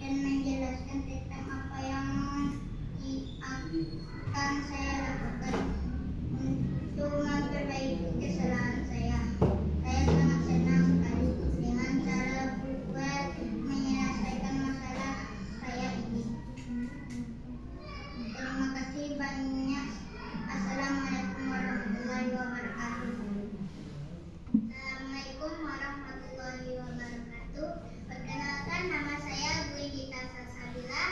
dan menjelaskan tentang apa yang akan saya lakukan untuk memperbaiki kesalahan saya. Saya sangat senang sekali dengan cara buat menyelesaikan masalah saya ini. Terima kasih banyak. Assalamualaikum warahmatullahi wabarakatuh. Assalamualaikum warahmatullahi wabarakatuh. Perkenalkan, nama saya Gita Salsabila,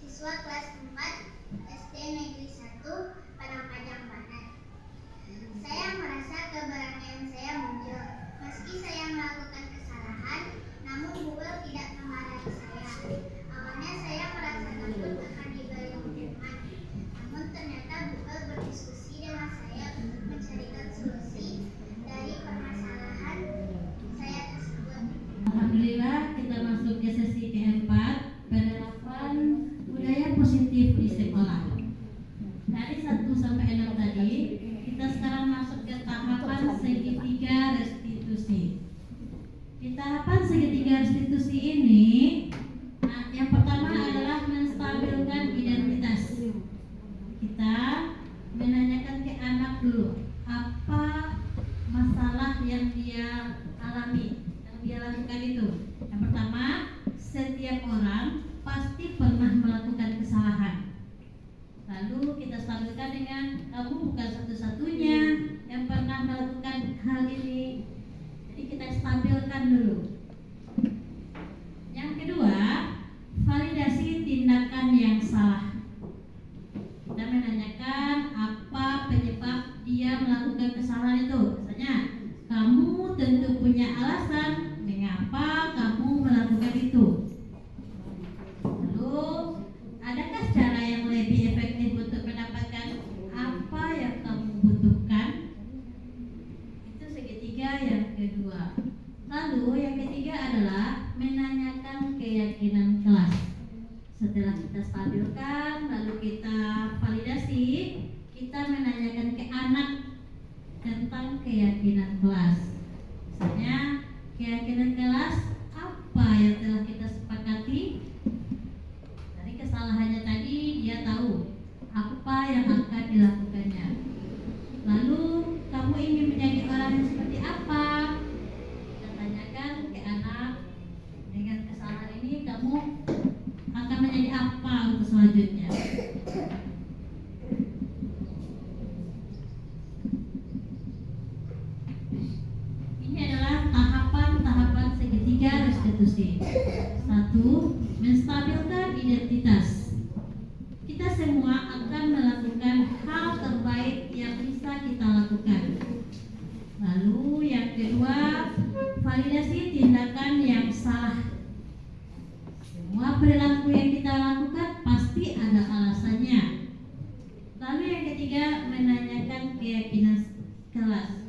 siswa kelas 4 SD Negeri 1 Parangpanjang Barat. Saya merasa keberanian saya muncul. Meski saya melakukan kesalahan, namun Google tidak memarahi saya. Awalnya saya merasa takut akan diberi hukuman. Namun ternyata Google berdiskusi dengan saya untuk mencarikan solusi dari permasalahan saya tersebut.
Alhamdulillah, kita masuk ke sesi keempat, penerapan budaya positif di sekolah. Dari 1 sampai 6 tadi, kita sekarang masuk ke tahapan segitiga restitusi. Di tahapan segitiga restitusi ini, yang pertama adalah menstabilkan identitas. Kita menanyakan ke anak dulu, apa masalah yang dia alami, yang dia lakukan itu. Yang pertama, setiap orang pasti pernah melakukan kesalahan. Lalu kita stabilkan dengan kamu bukan satu-satunya yang pernah melakukan hal ini. Jadi kita stabilkan dulu. Yang kedua, validasi tindakan yang salah. Kita menanyakan apa penyebab dia melakukan kesalahan itu. Misalnya, kamu tentu punya alasan mengapa kamu melakukan itu. Lalu, adakah cara yang lebih efektif untuk mendapatkan apa yang kamu butuhkan? Itu segitiga yang kedua. Lalu yang ketiga adalah menanyakan keyakinan kelas. Setelah kita stabilkan, lalu kita validasi, kita menanyakan ke anak tentang keyakinan kelas. Misalnya, keyakinan kelas apa yang telah kita sepakati? Dari kesalahannya tadi dia tahu apa yang akan dilakukannya. Lalu kamu ingin menjadi orang yang seperti apa? Kita tanyakan ke anak, dengan kesalahan ini kamu akan menjadi apa untuk selanjutnya. restitusi. 1. Menstabilkan identitas. Kita semua akan melakukan hal terbaik yang bisa kita lakukan. Lalu yang kedua, validasi tindakan yang salah. Semua perilaku yang kita lakukan pasti ada alasannya. Lalu yang ketiga, menanyakan keyakinan kelas.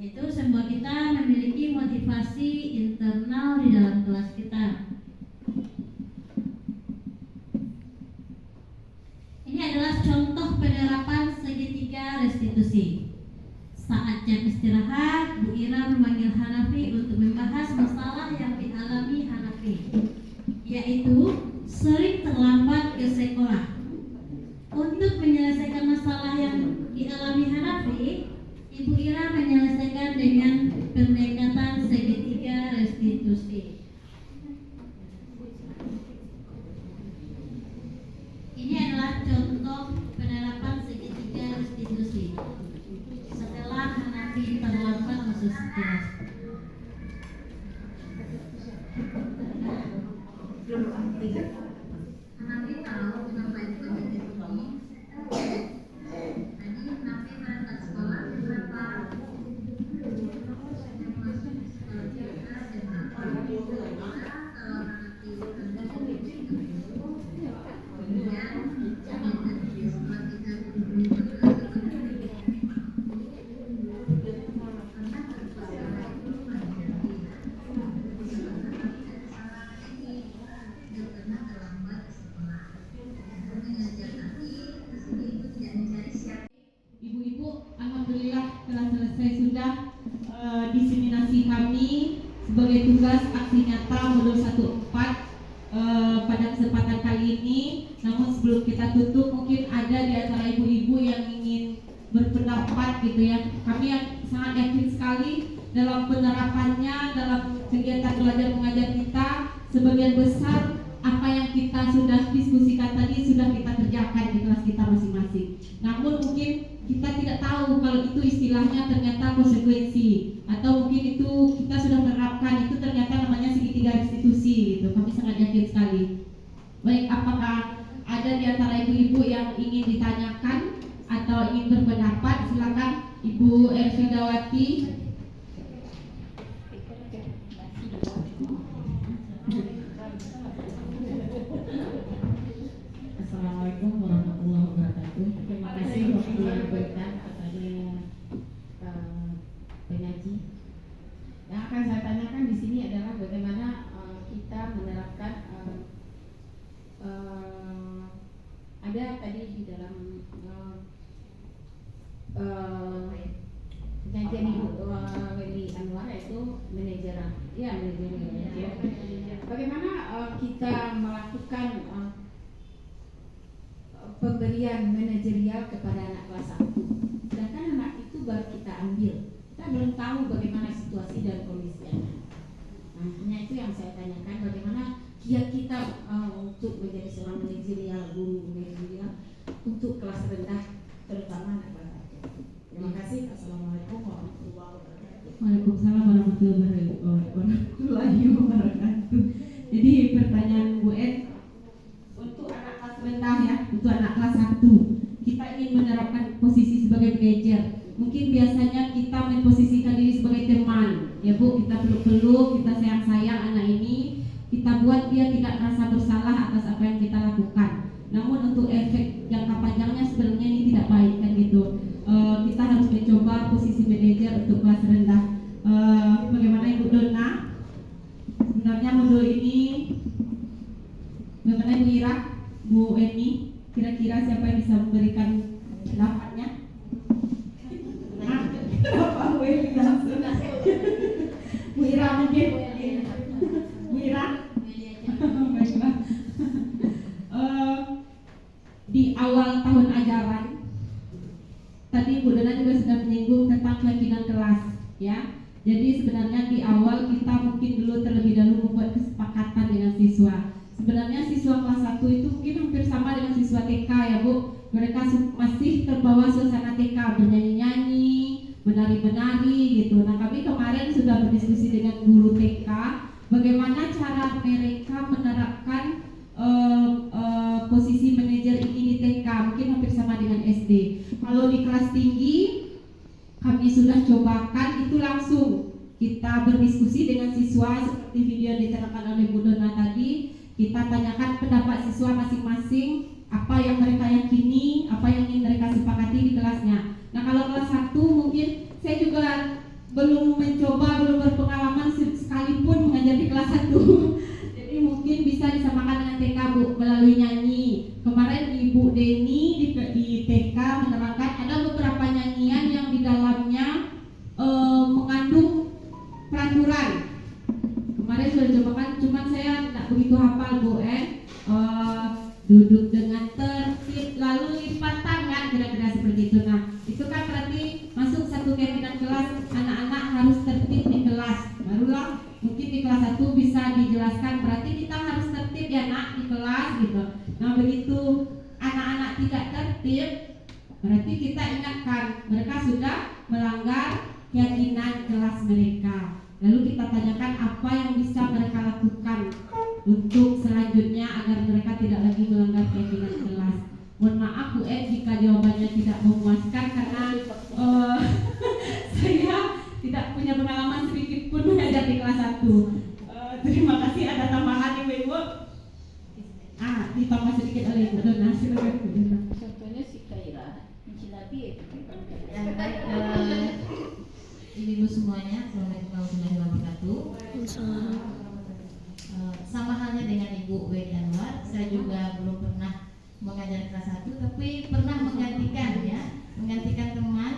Yaitu semua kita memiliki motivasi internal di dalam kelas kita. Ini adalah contoh penerapan segitiga restitusi. Saat jam istirahat, Bu Ira memanggil Hanafi untuk membahas masalah yang dialami Hanafi, yaitu sering terlambat ke sekolah. Untuk menyelesaikan masalah yang dialami Hanafi, Ibu Ira menyelesaikan dengan pendekatan segitiga restitusi. Ini adalah contoh penerapan segitiga restitusi. Setelah Hanafi terlambat masuk kelas. Hanafi tahu kenapa itu restitusi. Tadi Hanafi berangkat sekolah kenapa?
Ibu-ibu, alhamdulillah telah selesai sudah diseminasi kami sebagai tugas aksi nyata modul 14 pada kesempatan kali ini. Namun sebelum kita tutup, mungkin ada di antara ibu-ibu yang ingin berpendapat gitu ya. Kami sangat yakin sekali dalam penerapannya dalam kegiatan belajar mengajar kita, sebagian besar apa yang kita sudah diskusikan tadi sudah kita kerjakan di kelas kita masing-masing. Namun mungkin kita tidak tahu kalau itu istilahnya ternyata konsekuensi, atau mungkin itu kita sudah menerapkan itu ternyata namanya segitiga restitusi gitu. Kami sangat yakin sekali. Baik, apakah ada di antara ibu-ibu yang ingin ditanyakan atau ingin berpendapat? Silakan Ibu Elvidawati.
Assalamualaikum warahmatullahi wabarakatuh. Terima kasih waktu yang diberikan kepada penyaji. Yang akan saya tanyakan di sini adalah bagaimana kita menerapkan ada tadi di dalam penyajian Ibu Weli Anwar, yaitu manajerial. Ya, manajerial. Bagaimana kita melakukan pemberian manajerial kepada anak kelas 1, sedangkan anak itu baru kita ambil, kita belum tahu bagaimana situasi dan kondisinya. Nah, hanya itu yang saya tanyakan, bagaimana kiat kita untuk menjadi seorang manajerial, guru manajerial untuk kelas rendah, terutama anak kelas 1. Terima kasih. Assalamualaikum warahmatullahi wabarakatuh.
Waalaikumsalam warahmatullahi wabarakatuh. Jadi pertanyaan Bu Ed, untuk anak kelas rendah ya, untuk anak kelas 1, kita ingin menerapkan posisi sebagai manajer. Mungkin biasanya kita memposisikan diri sebagai teman, ya Bu, kita peluk-peluk, kita sayang-sayang anak ini, kita buat dia tidak merasa bersalah atas apa yang kita lakukan. Namun untuk efek jangka panjangnya sebenarnya ini tidak baik kan gitu. Kita harus mencoba posisi manajer untuk kelas rendah. Bagaimana Ibu Dona? Sebenarnya modul ini, bagaimana Ibu Ira, Bu Eni, kira-kira siapa yang bisa memberikan pendapatnya? Bapak Bu Eni langsung. Bu Ira mungkin. Bu Ira. Baiklah. Di awal tahun ajaran, tadi Bu Dona juga sudah menyinggung tentang keyakinan kelas, ya. Jadi sebenarnya di awal kita mungkin dulu terlebih dahulu membuat kesepakatan dengan siswa. Sebenarnya siswa kelas 1 itu mungkin hampir sama dengan siswa TK ya Bu. Mereka masih terbawa suasana TK, bernyanyi-nyanyi, menari-menari gitu. Nah kami kemarin sudah berdiskusi dengan guru TK bagaimana saat mereka menerapkan posisi manajer ini di TK, mungkin hampir sama dengan SD. Kalau di kelas tinggi kami sudah cobakan itu langsung kita berdiskusi dengan siswa seperti video yang diterangkan oleh Bu Dona tadi. Kita tanyakan pendapat siswa masing-masing, apa yang mereka yakini, apa yang ingin mereka sepakati di kelasnya. Nah, kalau kelas 1 mungkin saya juga belum mencoba, belum berpengalaman sekalipun mengajar di kelas 1. Jadi mungkin bisa disamakan dengan TK, Bu, melalui nyanyi. Kemarin Ibu Deni di TK menerangkan ada beberapa nyanyian yang di dalamnya mengandung peraturan. Kemarin sudah cobakan, cuman saya tidak begitu hafal, Bu. Duduk dengan tertib, lalu lipat tangan, kira-kira seperti itu. Nah, itu kan berarti masuk satu keyakinan kelas, anak-anak harus tertib di kelas. Barulah mungkin di kelas 1 bisa dijelaskan, berarti kita harus tertib ya nak di kelas gitu. Nah, begitu anak-anak tidak tertib, berarti kita ingatkan mereka sudah melanggar keyakinan kelas mereka. Lalu kita tanyakan apa yang bisa mereka lakukan untuk selanjutnya agar mereka tidak lagi melanggar keyakinan kelas. Mohon maaf Bu jika jawabannya tidak memuaskan karena saya tidak punya pengalaman sedikit pun mengajar di kelas 1. Terima kasih, ada tambahan Ibu. Ditambah sedikit oleh Ibu Dona. Silakan Bu Dona.
Contohnya si Kaira, Cilabi itu.
Yang baik, ibu-ibu semuanya, Assalamualaikum warahmatullahi wabarakatuh. Sama halnya dengan Ibu Wedi Anwar, saya juga belum pernah mengajar kelas 1, tapi pernah menggantikan teman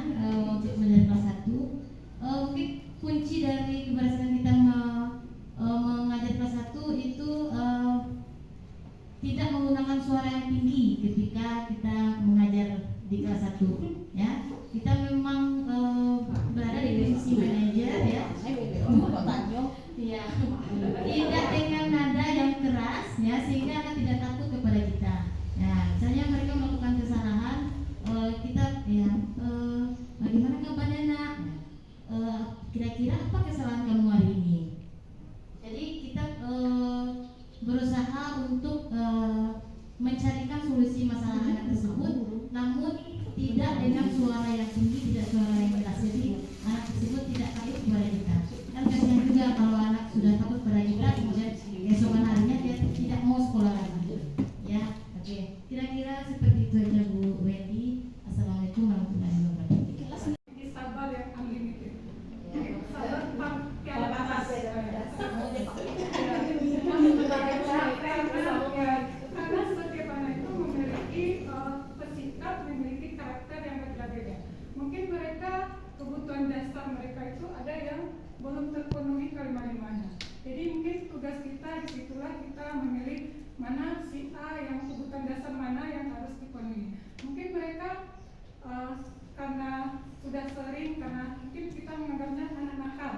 untuk mengajar kelas 1. Mungkin kunci dari keberhasilan kita mengajar kelas 1 itu tidak menggunakan suara yang tinggi ketika kita mengajar di kelas 1, ya. Kita memang berada di posisi manajer, ya. Tidak dengan nada yang keras, ya, sehingga anak tidak takut kepada kita. Ya, misalnya mereka melakukan kesalahan, kita ya bagaimana kabarnya nak? Kira-kira apa kesalahan kamu hari ini? Jadi kita berusaha untuk mencarikan solusi masalah anak tersebut, namun tidak dengan suara yang tinggi, tidak suara yang keras. Jadi anak tersebut tidak takut kepada kita. Kan kasihan juga kalau anak sudah takut kepada kita, kemudian keesokan harinya dia tidak mau sekolah lagi. Ya, oke. Kira-kira seperti itu aja Bu Wendy. Assalamualaikum warahmatullahi wabarakatuh.
Ini sabar yang unlimited. Sabar tiada batas. Karena setiap anak itu memiliki bersikap, memiliki karakter yang berbeda-beda. Mungkin mereka kebutuhan dasar mereka itu ada yang belum terpenuhi kalimat-kalimatnya. Jadi mungkin tugas kita disitulah kita memilih mana si A yang kebutuhan dasar mana yang harus dipenuhi. Mungkin mereka karena sudah sering, karena mungkin kita menganggapnya anak nakal.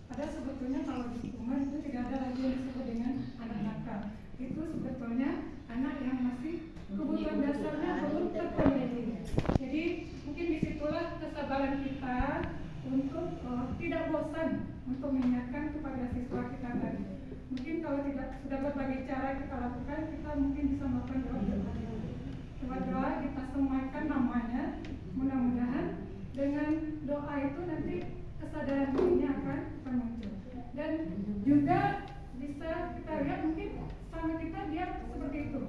Padahal sebetulnya kalau di rumah itu tidak ada lagi yang disebut dengan anak nakal. Itu sebetulnya anak yang masih kebutuhan dasarnya belum terpenuhi. Jadi mungkin disitulah kesabaran kita untuk tidak bosan untuk mengingatkan kepada siswa kita tadi. Mungkin kalau tidak sudah berbagai cara kita lakukan, kita mungkin bisa melakukan doa-doa kita semuakan namanya. Mudah-mudahan dengan doa itu nanti kesadaran dirinya akan muncul. Dan juga bisa kita lihat mungkin sama kita dia seperti itu.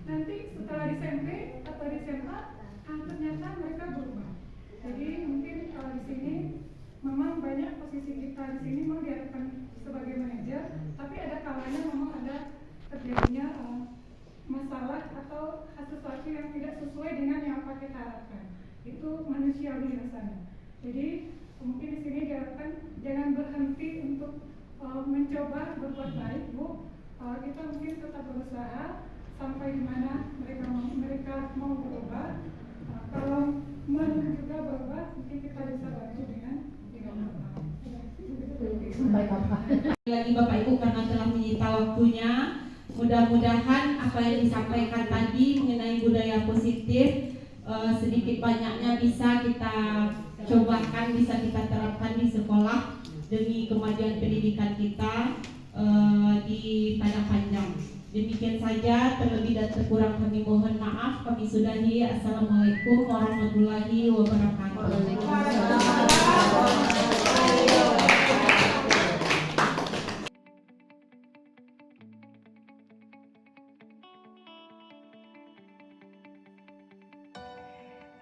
Nanti setelah di SMP atau di SMA, ternyata mereka berubah. Jadi mungkin kalau di sini memang banyak posisi kita di sini mau diharapkan sebagai manajer, tapi ada kalanya memang ada terjadinya masalah atau sesuatu yang tidak sesuai dengan yang apa kita harapkan. Itu manusiawi rasanya. Jadi mungkin di sini diharapkan jangan berhenti untuk mencoba berbuat baik, Bu. Kita mungkin tetap berusaha sampai di mana mereka mau berubah. Kalau mau juga berubah, mungkin kita bisa bantu dengan
lagi Bapak Ibu karena telah menyita waktunya. Mudah-mudahan apa yang disampaikan tadi mengenai budaya positif sedikit banyaknya bisa kita cobakan, bisa kita terapkan di sekolah demi kemajuan pendidikan kita. di Padang Panjang. Demikian saja, terlebih dan terkurang kami mohon maaf. Kami sudahi. Assalamualaikum warahmatullahi wabarakatuh.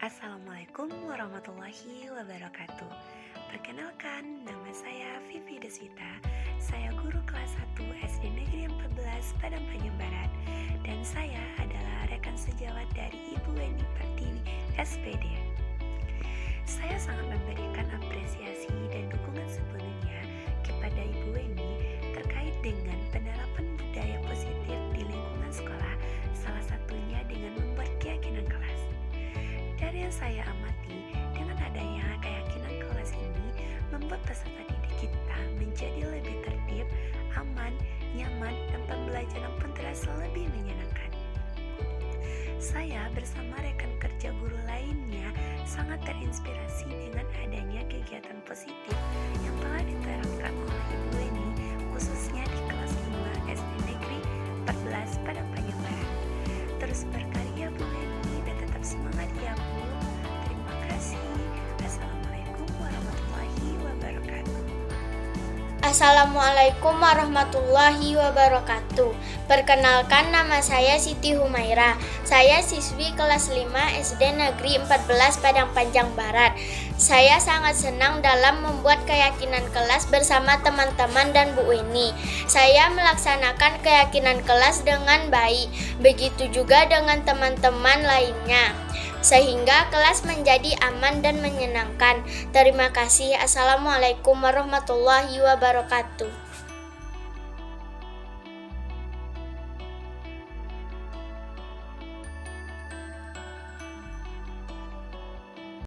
Assalamualaikum warahmatullahi wabarakatuh. Perkenalkan, nama saya Vivi Deswita. Saya guru kelas 1 SD Negeri 14 Padang Panjang Barat. Dan saya adalah rekan sejawat dari Ibu Weni Pertiwi, SPD. Saya sangat memberikan apresiasi dan dukungan sepenuhnya kepada Ibu Weni terkait dengan penerapan budaya positif di lingkungan sekolah, salah satunya dengan membuat keyakinan kelas. Dari yang saya amati, dengan adanya keyakinan kelas ini membuat peserta didik kita menjadi lebih tertib, aman, nyaman, dan pembelajaran pun terasa lebih menyenangkan. Saya bersama rekan kerja guru lainnya sangat terinspirasi dengan adanya kegiatan positif yang telah diterapkan oleh Ibu Weni, khususnya di kelas 5 SD Negeri 14 Padang Panjang Barat. Terus berkarya Bu Weni dan tetap semangat ya Bu. Terima kasih. Assalamualaikum warahmatullahi wabarakatuh.
Assalamualaikum warahmatullahi wabarakatuh. Perkenalkan, nama saya Siti Humaira. Saya siswi kelas 5 SD Negeri 14 Padang Panjang Barat. Saya sangat senang dalam membuat keyakinan kelas bersama teman-teman dan Bu Weni. Saya melaksanakan keyakinan kelas dengan baik. Begitu juga dengan teman-teman lainnya, sehingga kelas menjadi aman dan menyenangkan. Terima kasih. Assalamualaikum warahmatullahi wabarakatuh.